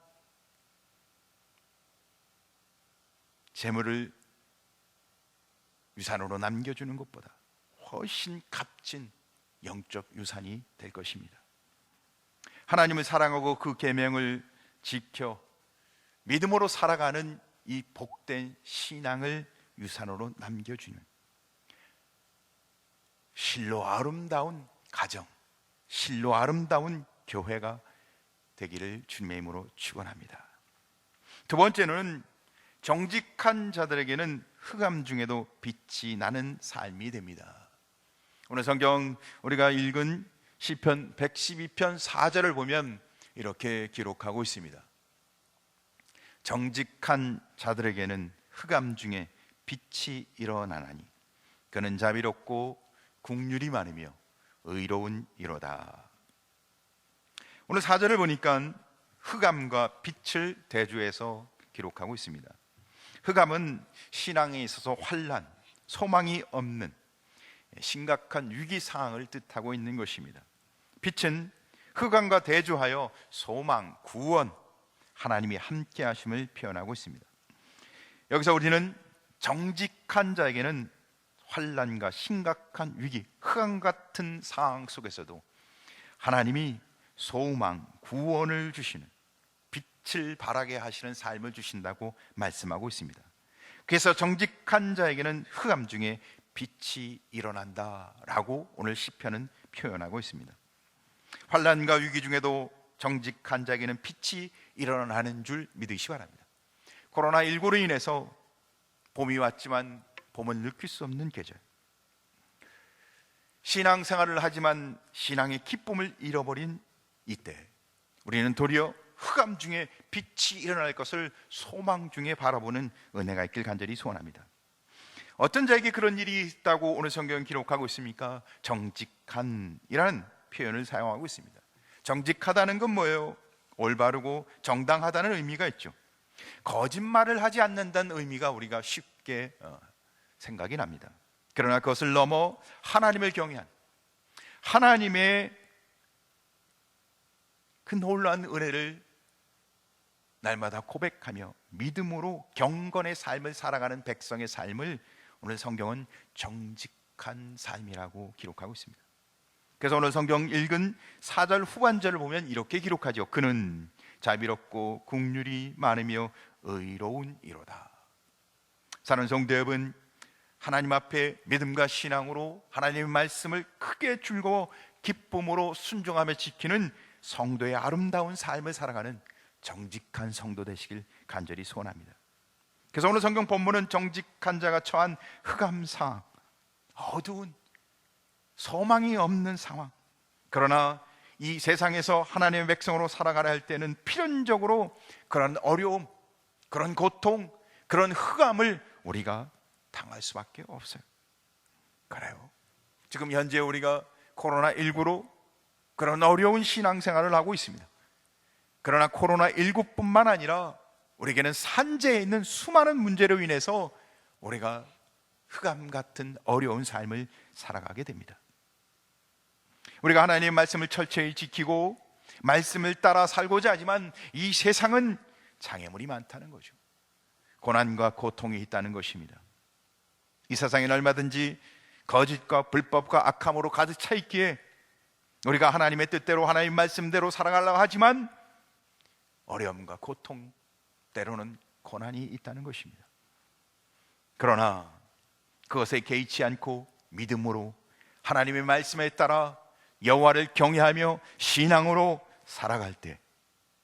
재물을 유산으로 남겨주는 것보다 훨씬 값진 영적 유산이 될 것입니다. 하나님을 사랑하고 그 계명을 지켜 믿음으로 살아가는 이 복된 신앙을 유산으로 남겨주는 실로 아름다운 가정, 실로 아름다운 교회가 되기를 주님의 이름으로 축원합니다. 두 번째는 정직한 자들에게는 흑암 중에도 빛이 나는 삶이 됩니다. 오늘 성경 우리가 읽은 시편 112편 4절을 보면 이렇게 기록하고 있습니다. 정직한 자들에게는 흑암 중에 빛이 일어나나니 그는 자비롭고 긍휼이 많으며 의로운 이로다. 오늘 4절을 보니까 흑암과 빛을 대조해서 기록하고 있습니다. 흑암은 신앙에 있어서 환난, 소망이 없는 심각한 위기 상황을 뜻하고 있는 것입니다. 빛은 흑암과 대조하여 소망, 구원, 하나님이 함께 하심을 표현하고 있습니다. 여기서 우리는 정직한 자에게는 환난과 심각한 위기, 흑암 같은 상황 속에서도 하나님이 소망, 구원을 주시는, 빛을 발하게 하시는 삶을 주신다고 말씀하고 있습니다. 그래서 정직한 자에게는 흑암 중에 빛이 일어난다라고 오늘 시편은 표현하고 있습니다. 환난과 위기 중에도 정직한 자에게는 빛이 일어나는 줄 믿으시기 바랍니다. 코로나19로 인해서 봄이 왔지만 봄을 느낄 수 없는 계절, 신앙생활을 하지만 신앙의 기쁨을 잃어버린 이때 우리는 도리어 흑암 중에 빛이 일어날 것을 소망 중에 바라보는 은혜가 있길 간절히 소원합니다. 어떤 자에게 그런 일이 있다고 오늘 성경은 기록하고 있습니까? 정직한이라는 표현을 사용하고 있습니다. 정직하다는 건 뭐예요? 올바르고 정당하다는 의미가 있죠. 거짓말을 하지 않는다는 의미가 우리가 쉽게 생각이 납니다. 그러나 그것을 넘어 하나님을 경외한, 하나님의 그 놀라운 은혜를 날마다 고백하며 믿음으로 경건의 삶을 살아가는 백성의 삶을 오늘 성경은 정직한 삶이라고 기록하고 있습니다. 그래서 오늘 성경 읽은 4절 후반절을 보면 이렇게 기록하죠. 그는 자비롭고 긍휼이 많으며 의로운 이로다. 사랑하는 성도 여러분, 하나님 앞에 믿음과 신앙으로 하나님의 말씀을 크게 즐거워 기쁨으로 순종하며 지키는 성도의 아름다운 삶을 살아가는 정직한 성도 되시길 간절히 소원합니다. 그래서 오늘 성경 본문은 정직한 자가 처한 흑암 상황, 어두운 소망이 없는 상황, 그러나 이 세상에서 하나님의 백성으로 살아가야 할 때는 필연적으로 그런 어려움, 그런 고통, 그런 흑암을 우리가 당할 수밖에 없어요. 그래요. 지금 현재 우리가 코로나19로 그런 어려운 신앙생활을 하고 있습니다. 그러나 코로나19뿐만 아니라 우리에게는 산재에 있는 수많은 문제로 인해서 우리가 흑암 같은 어려운 삶을 살아가게 됩니다. 우리가 하나님의 말씀을 철저히 지키고 말씀을 따라 살고자 하지만 이 세상은 장애물이 많다는 거죠. 고난과 고통이 있다는 것입니다. 이 세상에는 얼마든지 거짓과 불법과 악함으로 가득 차 있기에 우리가 하나님의 뜻대로 하나님의 말씀대로 살아가려고 하지만 어려움과 고통, 때로는 고난이 있다는 것입니다. 그러나 그것에 개의치 않고 믿음으로 하나님의 말씀에 따라 여호와를 경외하며 신앙으로 살아갈 때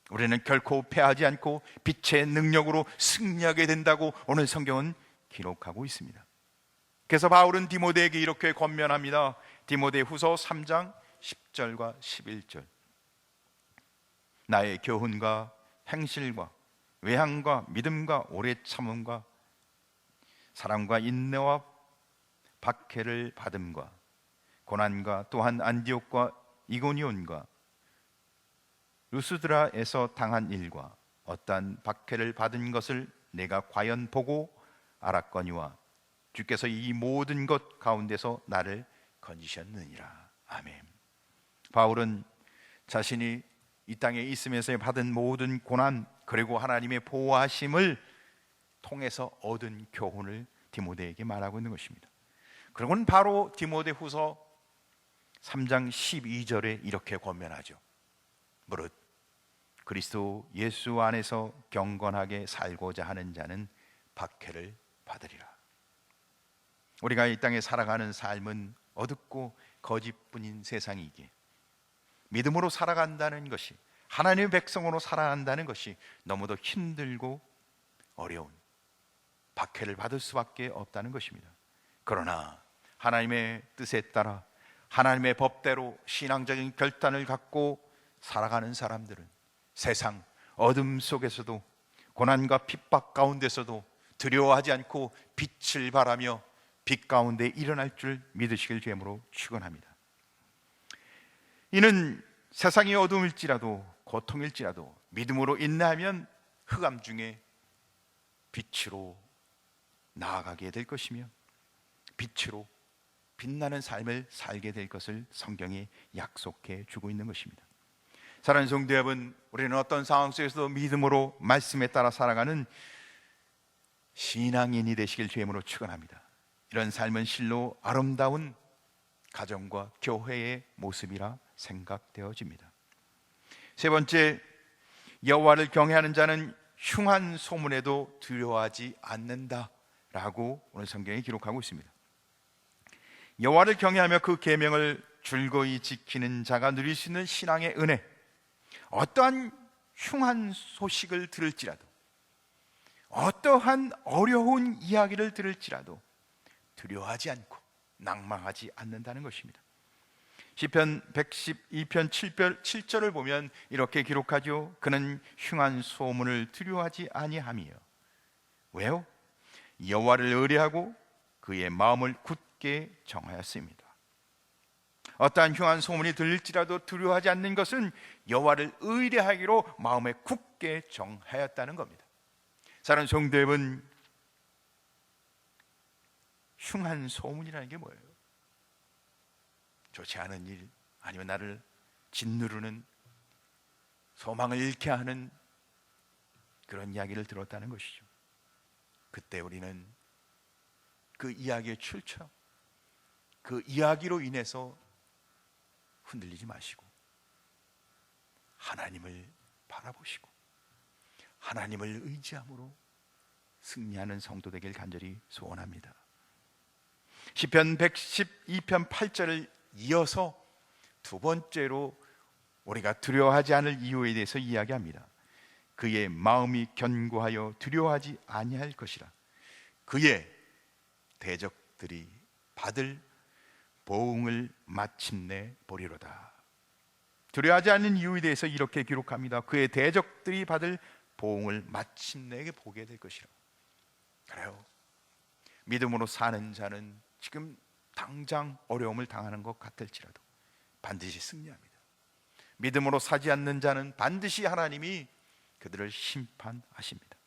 우리는 결코 패하지 않고 빛의 능력으로 승리하게 된다고 오늘 성경은 기록하고 있습니다. 그래서 바울은 디모데에게 이렇게 권면합니다. 디모데 후서 3장 10절과 11절. 나의 교훈과 행실과 외향과 믿음과 오래 참음과 사랑과 인내와 박해를 받음과 고난과 또한 안디옥과 이고니온과 루스드라에서 당한 일과 어떠한 박해를 받은 것을 내가 과연 보고 알았거니와 주께서 이 모든 것 가운데서 나를 건지셨느니라. 아멘. 바울은 자신이 이 땅에 있으면서 받은 모든 고난 그리고 하나님의 보호하심을 통해서 얻은 교훈을 디모데에게 말하고 있는 것입니다. 그리고는 바로 디모데 후서 3장 12절에 이렇게 권면하죠. 무릇 그리스도 예수 안에서 경건하게 살고자 하는 자는 박해를 받으리라. 우리가 이 땅에 살아가는 삶은 어둡고 거짓뿐인 세상이기에 믿음으로 살아간다는 것이, 하나님의 백성으로 살아간다는 것이 너무도 힘들고 어려운 박해를 받을 수밖에 없다는 것입니다. 그러나 하나님의 뜻에 따라 하나님의 법대로 신앙적인 결단을 갖고 살아가는 사람들은 세상 어둠 속에서도 고난과 핍박 가운데서도 두려워하지 않고 빛을 발하며 빛 가운데 일어날 줄 믿으시길 주님으로 축원합니다. 이는 세상이 어둠일지라도 고통일지라도 믿음으로 인내하면 흑암 중에 빛으로 나아가게 될 것이며 빛으로 빛나는 삶을 살게 될 것을 성경이 약속해 주고 있는 것입니다. 사랑하는 성도 여러분, 우리는 어떤 상황 속에서도 믿음으로 말씀에 따라 살아가는 신앙인이 되시길 주님으로 축원합니다. 이런 삶은 실로 아름다운 가정과 교회의 모습이라 생각되어집니다. 세 번째, 여호와를 경외하는 자는 흉한 소문에도 두려워하지 않는다라고 오늘 성경에 기록하고 있습니다. 여호와를 경외하며 그 계명을 줄거이 지키는 자가 누릴 수 있는 신앙의 은혜, 어떠한 흉한 소식을 들을지라도 어떠한 어려운 이야기를 들을지라도 두려워하지 않고 낭망하지 않는다는 것입니다. 시편 112편 7절을 보면 이렇게 기록하죠. 그는 흉한 소문을 두려워하지 아니하며. 왜요? 여호와를 의뢰하고 그의 마음을 굳게 정하였습니다. 어떠한 흉한 소문이 들릴지라도 두려워하지 않는 것은 여호와를 의뢰하기로 마음에 굳게 정하였다는 겁니다. 사랑하는 성도 여러분, 흉한 소문이라는 게 뭐예요? 좋지 않은 일, 아니면 나를 짓누르는, 소망을 잃게 하는 그런 이야기를 들었다는 것이죠. 그때 우리는 그 이야기의 출처, 그 이야기로 인해서 흔들리지 마시고 하나님을 바라보시고 하나님을 의지함으로 승리하는 성도 되길 간절히 소원합니다. 시편 112편 8절을 이어서 두 번째로 우리가 두려워하지 않을 이유에 대해서 이야기합니다. 그의 마음이 견고하여 두려워하지 아니할 것이라. 그의 대적들이 받을 보응을 마침내 보리로다. 두려워하지 않는 이유에 대해서 이렇게 기록합니다. 그의 대적들이 받을 보응을 마침내 보게 될 것이라. 그래요. 믿음으로 사는 자는 지금 당장 어려움을 당하는 것 같을지라도 반드시 승리합니다. 믿음으로 사지 않는 자는 반드시 하나님이 그들을 심판하십니다.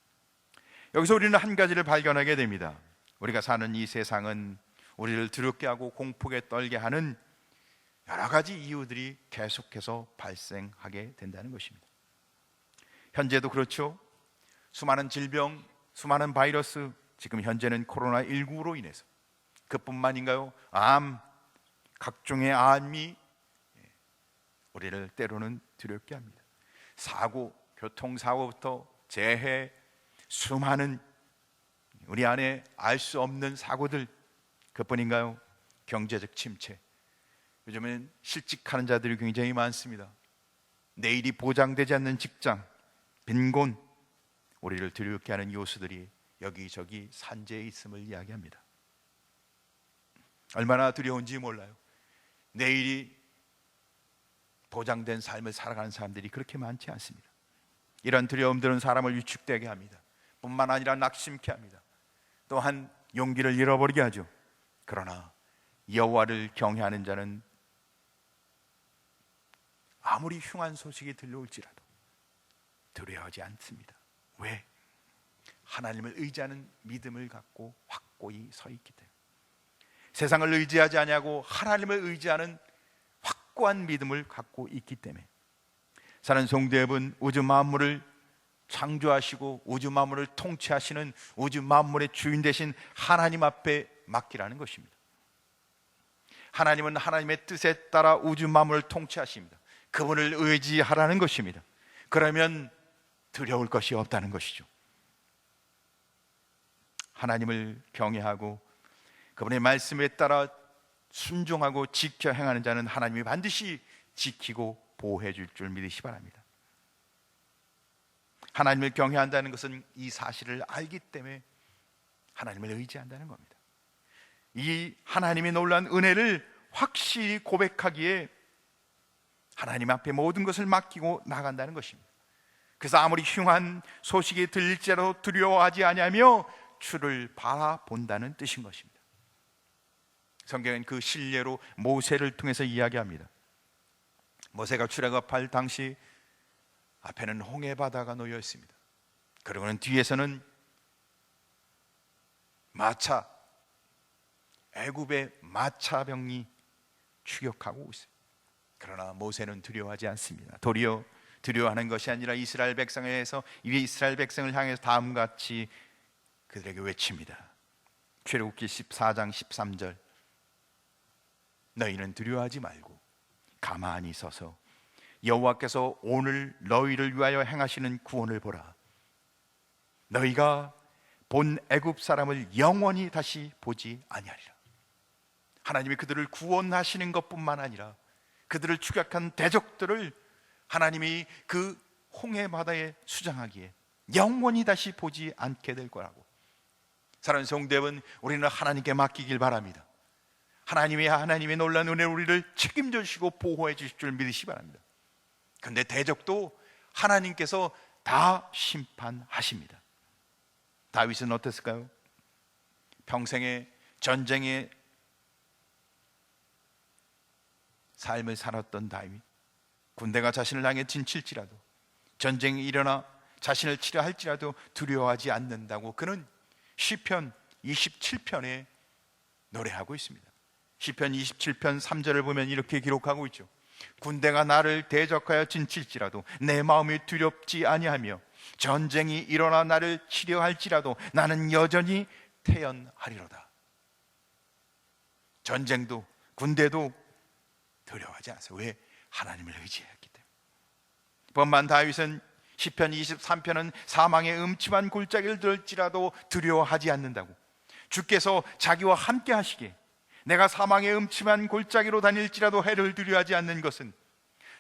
여기서 우리는 한 가지를 발견하게 됩니다. 우리가 사는 이 세상은 우리를 두렵게 하고 공포에 떨게 하는 여러 가지 이유들이 계속해서 발생하게 된다는 것입니다. 현재도 그렇죠. 수많은 질병, 수많은 바이러스, 지금 현재는 코로나19로 인해서 그뿐만인가요? 암, 각종의 암이 우리를 때로는 두렵게 합니다. 사고, 교통사고부터 재해, 수많은 우리 안에 알 수 없는 사고들, 그뿐인가요? 경제적 침체, 요즘은 실직하는 자들이 굉장히 많습니다. 내일이 보장되지 않는 직장, 빈곤, 우리를 두렵게 하는 요소들이 여기저기 산재에 있음을 이야기합니다. 얼마나 두려운지 몰라요. 내일이 보장된 삶을 살아가는 사람들이 그렇게 많지 않습니다. 이런 두려움들은 사람을 위축되게 합니다. 뿐만 아니라 낙심케 합니다. 또한 용기를 잃어버리게 하죠. 그러나 여호와를 경외하는 자는 아무리 흉한 소식이 들려올지라도 두려워하지 않습니다. 왜? 하나님을 의지하는 믿음을 갖고 확고히 서 있기 때문에. 세상을 의지하지 아니하고 하나님을 의지하는 확고한 믿음을 갖고 있기 때문에. 사는 성도여러분, 우주 만물을 창조하시고 우주 만물을 통치하시는 우주 만물의 주인 되신 하나님 앞에 맡기라는 것입니다. 하나님은 하나님의 뜻에 따라 우주 만물을 통치하십니다. 그분을 의지하라는 것입니다. 그러면 두려울 것이 없다는 것이죠. 하나님을 경외하고 그분의 말씀에 따라 순종하고 지켜 행하는 자는 하나님이 반드시 지키고 보호해 줄 줄 믿으시 바랍니다. 하나님을 경외한다는 것은 이 사실을 알기 때문에 하나님을 의지한다는 겁니다. 이 하나님의 놀라운 은혜를 확실히 고백하기에 하나님 앞에 모든 것을 맡기고 나간다는 것입니다. 그래서 아무리 흉한 소식이 들릴지라도 두려워하지 아니하며 주를 바라본다는 뜻인 것입니다. 성경은 그 실례로 모세를 통해서 이야기합니다. 모세가 출애굽할 당시 앞에는 홍해 바다가 놓여 있습니다. 그리고는 뒤에서는 마차, 애굽의 마차병이 추격하고 있어요. 그러나 모세는 두려워하지 않습니다. 도리어 두려워하는 것이 아니라 이스라엘 백성에 의해서 이스라엘 백성을 향해서 다음과 같이 그들에게 외칩니다. 출애굽기 14장 13절, 너희는 두려워하지 말고 가만히 서서 여호와께서 오늘 너희를 위하여 행하시는 구원을 보라. 너희가 본 애굽 사람을 영원히 다시 보지 아니하리라. 하나님이 그들을 구원하시는 것뿐만 아니라 그들을 추격한 대적들을 하나님이 그 홍해 바다에 수장하기에 영원히 다시 보지 않게 될 거라고. 사랑하는 성도여러분, 우리는 하나님께 맡기길 바랍니다. 하나님의 놀라운 은혜로 우리를 책임져 주시고 보호해 주실 줄 믿으시기 바랍니다. 그런데 대적도 하나님께서 다 심판하십니다. 다윗은 어땠을까요? 평생의 전쟁의 삶을 살았던 다윗, 군대가 자신을 향해 진칠지라도, 전쟁이 일어나 자신을 치려 할지라도 두려워하지 않는다고 그는 시편 27편에 노래하고 있습니다. 시편 27편 3절을 보면 이렇게 기록하고 있죠. 군대가 나를 대적하여 진칠지라도 내 마음이 두렵지 아니하며 전쟁이 일어나 나를 치려 할지라도 나는 여전히 태연하리로다. 전쟁도 군대도 두려워하지 않았어요. 왜? 하나님을 의지했기 때문에. 번만 다윗은 시편 23편은 사망의 음침한 골짜기를 들을지라도 두려워하지 않는다고. 주께서 자기와 함께 하시기에 내가 사망의 음침한 골짜기로 다닐지라도 해를 두려워하지 않는 것은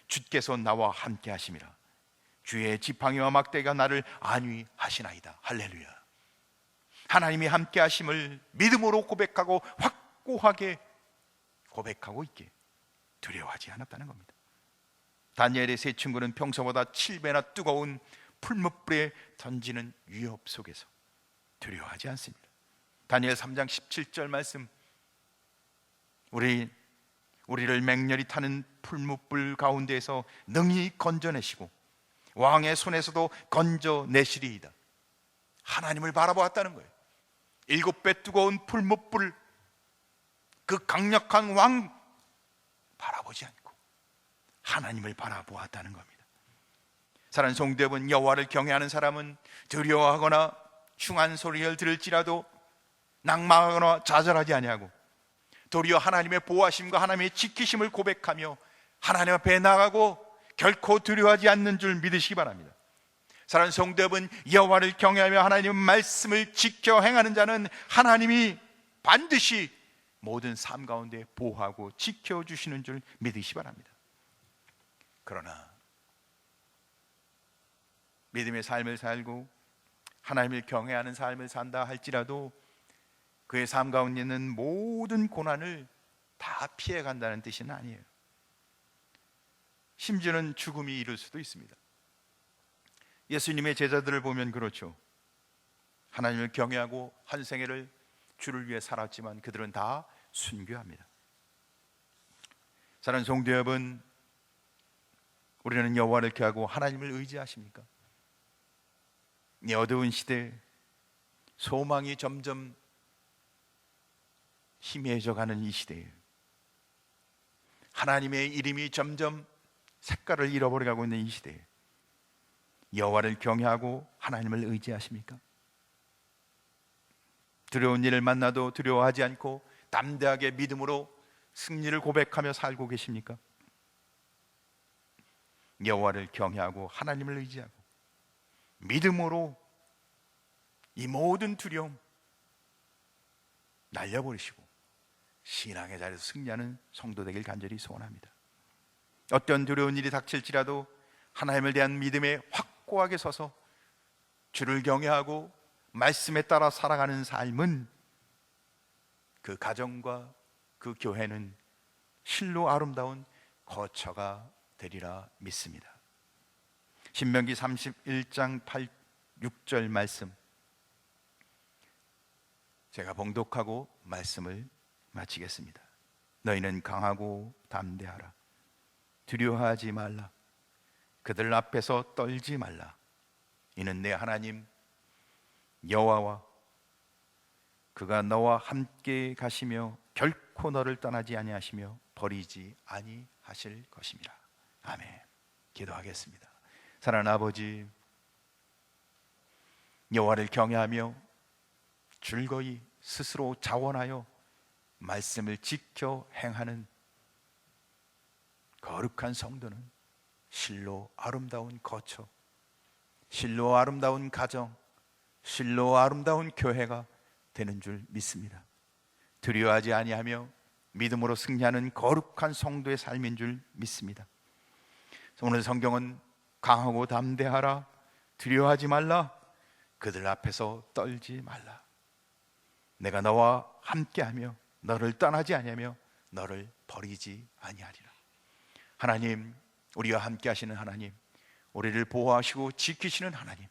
주께서 나와 함께 하심이라. 주의 지팡이와 막대가 나를 안위하시나이다. 할렐루야. 하나님이 함께 하심을 믿음으로 고백하고 확고하게 고백하고 있기에 두려워하지 않았다는 겁니다. 다니엘의 세 친구는 평소보다 7배나 뜨거운 풀무불에 던지는 위협 속에서 두려워하지 않습니다. 다니엘 3장 17절 말씀, 우리를 맹렬히 타는 풀무불 가운데에서 능히 건져내시고 왕의 손에서도 건져내시리이다. 하나님을 바라보았다는 거예요. 7배 뜨거운 풀무불, 그 강력한 왕 바라보지 않고 하나님을 바라보았다는 겁니다. 사랑하는 성도 여러분, 여호와를 경외하는 사람은 두려워하거나 흉한 소리를 들을지라도 낙망하거나 좌절하지 아니하고 도리어 하나님의 보호하심과 하나님의 지키심을 고백하며 하나님 앞에 나가고 결코 두려워하지 않는 줄 믿으시기 바랍니다. 사랑하는 성도 여러분, 여호와를 경외하며 하나님의 말씀을 지켜 행하는 자는 하나님이 반드시 모든 삶 가운데 보호하고 지켜주시는 줄 믿으시기 바랍니다. 그러나 믿음의 삶을 살고 하나님을 경외하는 삶을 산다 할지라도 그의 삶 가운데 있는 모든 고난을 다 피해간다는 뜻은 아니에요. 심지어는 죽음이 이를 수도 있습니다. 예수님의 제자들을 보면 그렇죠. 하나님을 경외하고 한 생애를 주를 위해 살았지만 그들은 다 순교합니다. 사랑하는 성도 여러분, 우리는 여호와를 경외하고 하나님을 의지하십니까? 이 어두운 시대 소망이 점점 희미해져 가는 이 시대에 하나님의 이름이 점점 색깔을 잃어버려가고 있는 이 시대에 여호와를 경외하고 하나님을 의지하십니까? 두려운 일을 만나도 두려워하지 않고 담대하게 믿음으로 승리를 고백하며 살고 계십니까? 여호와를 경외하고 하나님을 의지하고 믿음으로 이 모든 두려움 날려버리시고 신앙의 자리에서 승리하는 성도 되길 간절히 소원합니다. 어떤 두려운 일이 닥칠지라도 하나님을 대한 믿음에 확고하게 서서 주를 경외하고 말씀에 따라 살아가는 삶은 그 가정과 그 교회는 실로 아름다운 거처가 되리라 믿습니다. 신명기 31장 8, 6절 말씀 제가 봉독하고 말씀을 마치겠습니다. 너희는 강하고 담대하라. 두려워하지 말라. 그들 앞에서 떨지 말라. 이는 내 하나님 여호와와 그가 너와 함께 가시며 결코 너를 떠나지 아니하시며 버리지 아니하실 것입니다. 아멘. 기도하겠습니다. 사랑하는 아버지, 여호와를 경외하며 즐거이 스스로 자원하여 말씀을 지켜 행하는 거룩한 성도는 실로 아름다운 거처, 실로 아름다운 가정, 실로 아름다운 교회가 되는 줄 믿습니다. 두려워하지 아니하며 믿음으로 승리하는 거룩한 성도의 삶인 줄 믿습니다. 오늘 성경은 강하고 담대하라, 두려워하지 말라, 그들 앞에서 떨지 말라. 내가 너와 함께하며 너를 떠나지 아니하며 너를 버리지 아니하리라. 하나님, 우리와 함께 하시는 하나님, 우리를 보호하시고 지키시는 하나님,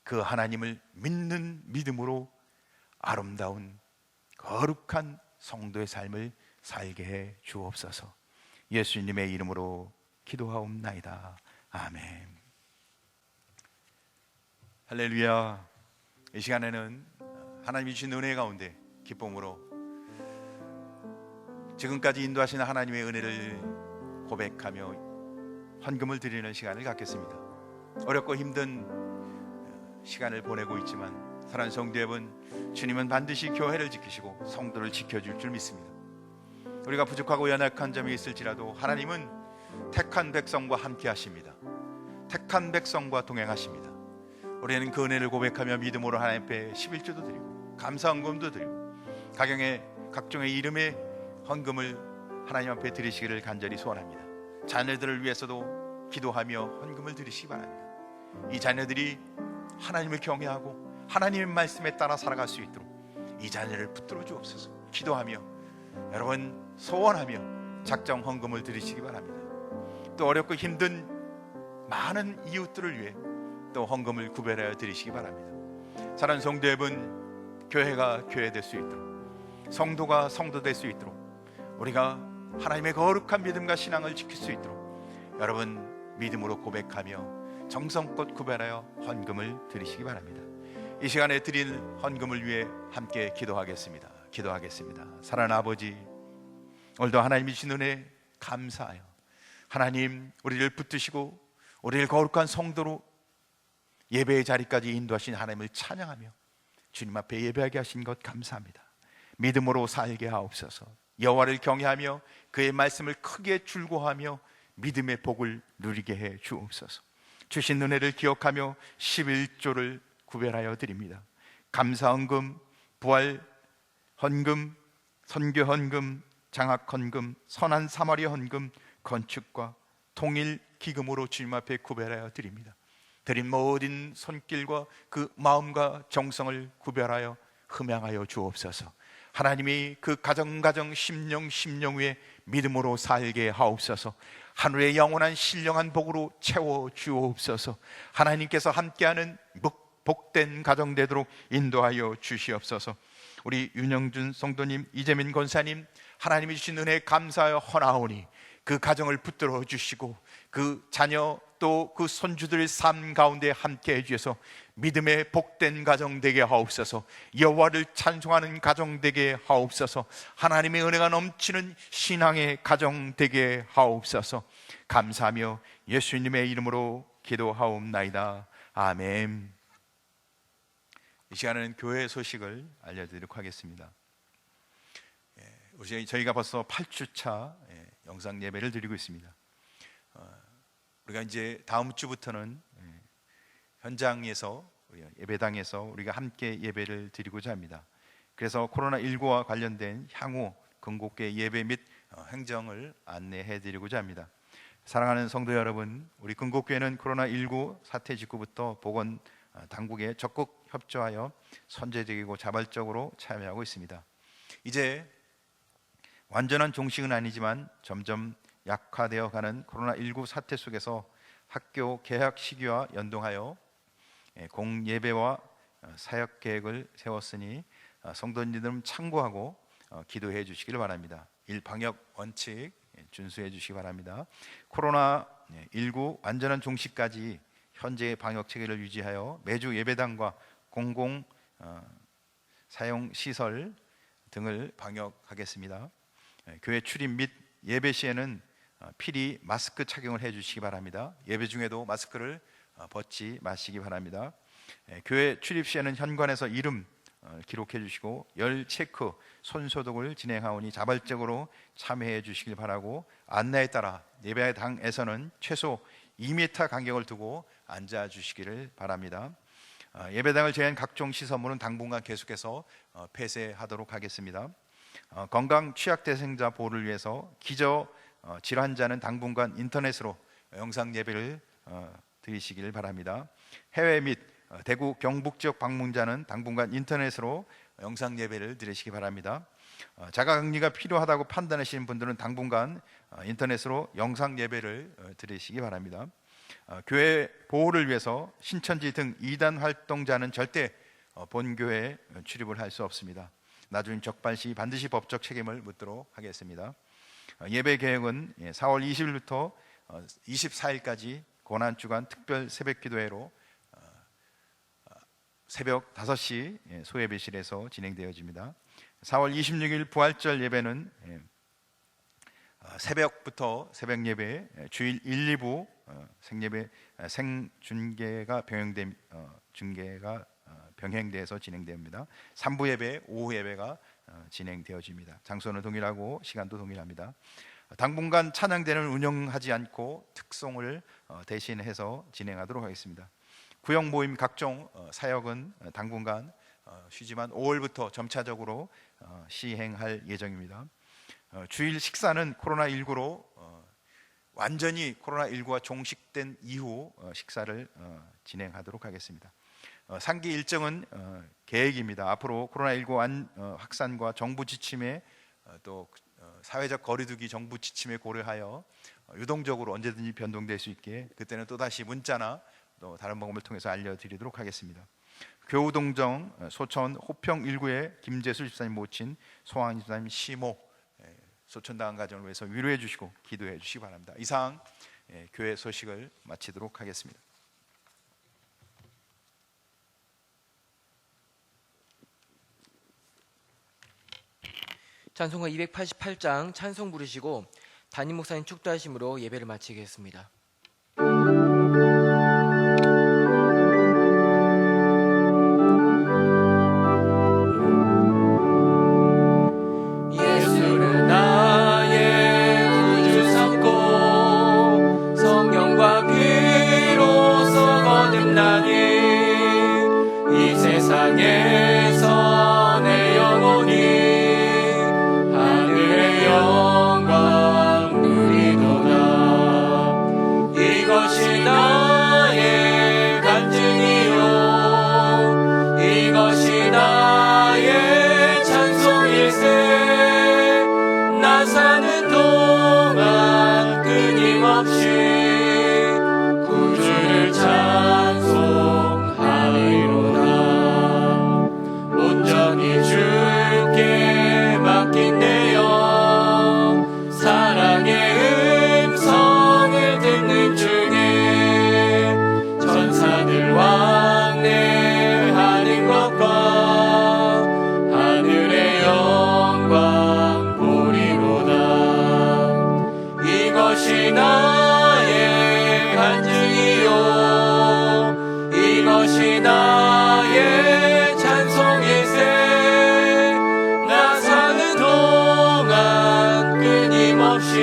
그 하나님을 믿는 믿음으로 아름다운 거룩한 성도의 삶을 살게 해 주옵소서. 예수님의 이름으로 기도하옵나이다. 아멘. 할렐루야. 이 시간에는 하나님이 주신 은혜 가운데 기쁨으로 지금까지 인도하시는 하나님의 은혜를 고백하며 헌금을 드리는 시간을 갖겠습니다. 어렵고 힘든 시간을 보내고 있지만 사랑하는 성도 여러분, 주님은 반드시 교회를 지키시고 성도를 지켜줄 줄 믿습니다. 우리가 부족하고 연약한 점이 있을지라도 하나님은 택한 백성과 함께 하십니다. 택한 백성과 동행하십니다. 우리는 그 은혜를 고백하며 믿음으로 하나님 앞에 11조도 드리고 감사 헌금도 드리고 각종의 이름의 헌금을 하나님 앞에 드리시기를 간절히 소원합니다. 자녀들을 위해서도 기도하며 헌금을 드리시기 바랍니다. 이 자녀들이 하나님을 경외하고 하나님의 말씀에 따라 살아갈 수 있도록 이 자녀를 붙들어 주옵소서. 기도하며 여러분 소원하며 작정 헌금을 드리시기 바랍니다. 또 어렵고 힘든 많은 이웃들을 위해 또 헌금을 구별하여 드리시기 바랍니다. 사랑하는 성도 여러분, 교회가 교회 될 수 있도록, 성도가 성도 될 수 있도록, 우리가 하나님의 거룩한 믿음과 신앙을 지킬 수 있도록 여러분 믿음으로 고백하며 정성껏 구별하여 헌금을 드리시기 바랍니다. 이 시간에 드릴 헌금을 위해 함께 기도하겠습니다. 사랑하는 아버지, 오늘도 하나님이 주신 은혜 감사하여 하나님 우리를 붙드시고 우리를 거룩한 성도로 예배의 자리까지 인도하신 하나님을 찬양하며 주님 앞에 예배하게 하신 것 감사합니다. 믿음으로 살게 하옵소서. 여호와를 경외하며 그의 말씀을 크게 줄고하며 믿음의 복을 누리게 해 주옵소서. 주신 은혜를 기억하며 11조를 구별하여 드립니다. 감사 헌금, 부활 헌금, 선교 헌금, 장학 헌금, 선한 사마리 헌금, 건축과 통일 기금으로 주님 앞에 구별하여 드립니다. 드린 모든 손길과 그 마음과 정성을 구별하여 흠양하여 주옵소서. 하나님이 그 가정 심령 위에 믿음으로 살게 하옵소서. 하늘의 영원한 신령한 복으로 채워 주옵소서. 하나님께서 함께하는 복된 가정 되도록 인도하여 주시옵소서. 우리 윤영준 성도님, 이재민 권사님, 하나님이 주신 은혜에 감사하여 헌하오니 그 가정을 붙들어 주시고 그 자녀 또 그 손주들 삶 가운데 함께 해주셔서 믿음의 복된 가정 되게 하옵소서. 여호와를 찬송하는 가정 되게 하옵소서. 하나님의 은혜가 넘치는 신앙의 가정 되게 하옵소서. 감사하며 예수님의 이름으로 기도하옵나이다. 아멘. 이 시간에는 교회 소식을 알려드리도록 하겠습니다. 저희가 벌써 8주차 영상 예배를 드리고 있습니다. 우리가 이제 다음 주부터는 현장에서 예배당에서 우리가 함께 예배를 드리고자 합니다. 그래서 코로나19와 관련된 향후 건국계 예배 및 행정을 안내해 드리고자 합니다. 사랑하는 성도 여러분, 우리 건국교회는 코로나19 사태 직후부터 보건 당국에 적극 협조하여 선제적이고 자발적으로 참여하고 있습니다. 이제 완전한 종식은 아니지만 점점 약화되어 가는 코로나19 사태 속에서 학교 개학 시기와 연동하여 공예배와 사역 계획을 세웠으니 성도님들 참고하고 기도해 주시길 바랍니다. 1방역 원칙 준수해 주시기 바랍니다. 코로나19 완전한 종식까지 현재의 방역 체계를 유지하여 매주 예배당과 공공 사용 시설 등을 방역하겠습니다. 교회 출입 및 예배 시에는 필히 마스크 착용을 해주시기 바랍니다. 예배 중에도 마스크를 벗지 마시기 바랍니다. 교회 출입 시에는 현관에서 이름 기록해 주시고 열 체크, 손 소독을 진행하오니 자발적으로 참여해 주시길 바라고, 안내에 따라 예배당에서는 최소 2m 간격을 두고 앉아 주시기를 바랍니다. 예배당을 제외한 각종 시설물은 당분간 계속해서 폐쇄하도록 하겠습니다. 건강 취약대상자 보호를 위해서 기저 질환자는 당분간 인터넷으로 영상 예배를 드리시길 바랍니다. 해외 및 대구 경북 지역 방문자는 당분간 인터넷으로 영상 예배를 드리시기 바랍니다. 자가격리가 필요하다고 판단하시는 분들은 당분간 인터넷으로 영상 예배를 드리시기 바랍니다. 교회 보호를 위해서 신천지 등 이단 활동자는 절대 본교회에 출입을 할 수 없습니다. 나중 적발 시 반드시 법적 책임을 묻도록 하겠습니다. 예배 계획은 4월 20일부터 24일까지 고난주간 특별 새벽기도회로 새벽 5시 소예배실에서 진행되어집니다. 4월 26일 부활절 예배는 새벽부터 새벽 예배, 주일 1, 2부 생예배 생중계가 병행돼서 진행됩니다. 3부 예배, 오후 예배가 진행되어집니다. 장소는 동일하고 시간도 동일합니다. 당분간 찬양대를 운영하지 않고 특송을 대신해서 진행하도록 하겠습니다. 구역 모임 각종 사역은 당분간 쉬지만 5월부터 점차적으로 시행할 예정입니다. 주일 식사는 코로나19로 완전히 코로나19가 종식된 이후 식사를 진행하도록 하겠습니다. 상기 일정은 계획입니다. 앞으로 코로나19 확산과 정부 지침에 또 사회적 거리두기 정부 지침에 고려하여 유동적으로 언제든지 변동될 수 있게 그때는 또다시 문자나 또 다른 방법을 통해서 알려드리도록 하겠습니다. 교우동정 소천 호평 1구의 김재수 집사님 모친 소환 집사님 시모 소천당한 가정을 위해서 위로해 주시고 기도해 주시기 바랍니다. 이상 교회 소식을 마치도록 하겠습니다. 찬송가 288장 찬송 부르시고 담임 목사님 축도하심으로 예배를 마치겠습니다. 예수는 나의 구주 삼고 성령과 피로써 거듭나니 이 세상에서 내 영혼이 하늘의 영광 누리도다. 이것이 나의 간증이요 이것이 나의 찬송일세. 나 사는 동안 끊임없이 구주를 찬송하리로다. 온전히 주께 맡긴 내 영 사랑의 음성을 듣는 중에 천사들 왕래하는 것과 하늘의 영광 보리로다. 이것이 나의 간증이요 이것이 나의 찬송일세. 나 사는 동안 끊임없이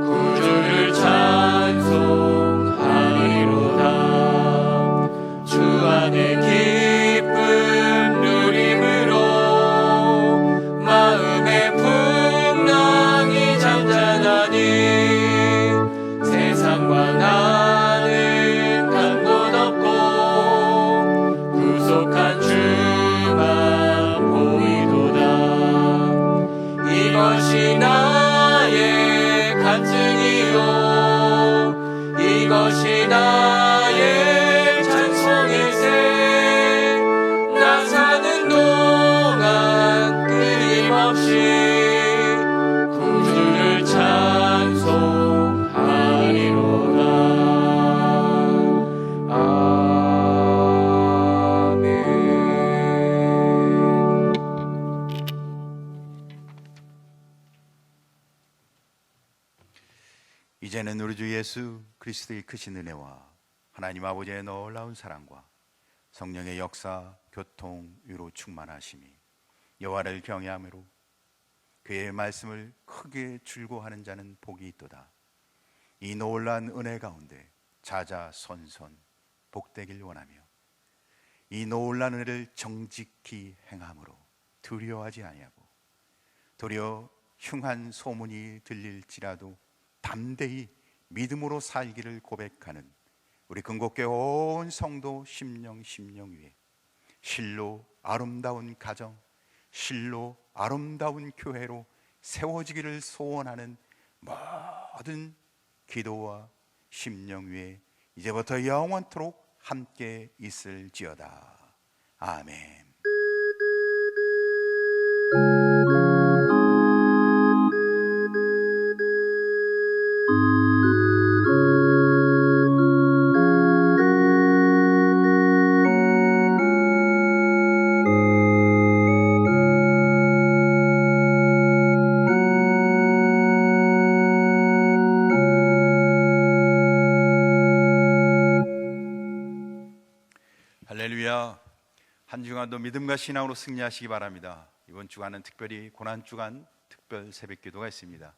구주를 찬송하리로다. 주 안에 기쁨 누림으로 마음의 풍랑이 잠잠하니 세상과 나는 간 곳 없고 구속한 주만 보이도다. 이것이 나의 간증이요 이것이 나의 찬송일세. 나 사는 동안 끊임없이 구주를 찬송하리로다. 아멘. 이제는 우리 주 예수 그리스도의 크신 은혜와 하나님 아버지의 놀라운 사랑과 성령의 역사, 교통, 위로 충만하심이 여호와를 경외함으로 그의 말씀을 크게 줄고하는 자는 복이 있도다. 이 놀라운 은혜 가운데 자자손손 복되길 원하며 이 놀라운 은혜를 정직히 행함으로 두려워하지 아니하고 도리어 흉한 소문이 들릴지라도 담대히 믿음으로 살기를 고백하는 우리 근곡교회 온 성도 심령 위에 실로 아름다운 가정, 실로 아름다운 교회로 세워지기를 소원하는 모든 기도와 심령 위에 이제부터 영원토록 함께 있을지어다. 아멘. 할렐루야. 한 주간도 믿음과 신앙으로 승리하시기 바랍니다. 이번 주간은 특별히 고난주간 특별 새벽기도가 있습니다.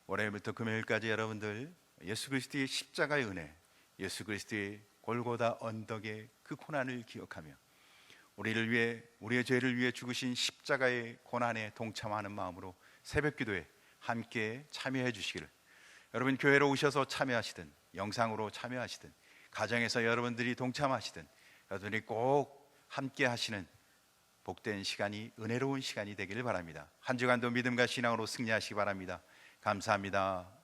월요일부터 금요일까지 여러분들 예수 그리스도의 십자가의 은혜, 예수 그리스도의 골고다 언덕의 그 고난을 기억하며 우리를 위해, 우리의 죄를 위해 죽으신 십자가의 고난에 동참하는 마음으로 새벽기도에 함께 참여해 주시기를 여러분 교회로 오셔서 참여하시든 영상으로 참여하시든 가정에서 여러분들이 동참하시든 여러분들이 꼭 함께 하시는 복된 시간이, 은혜로운 시간이 되기를 바랍니다. 한 주간도 믿음과 신앙으로 승리하시기 바랍니다. 감사합니다.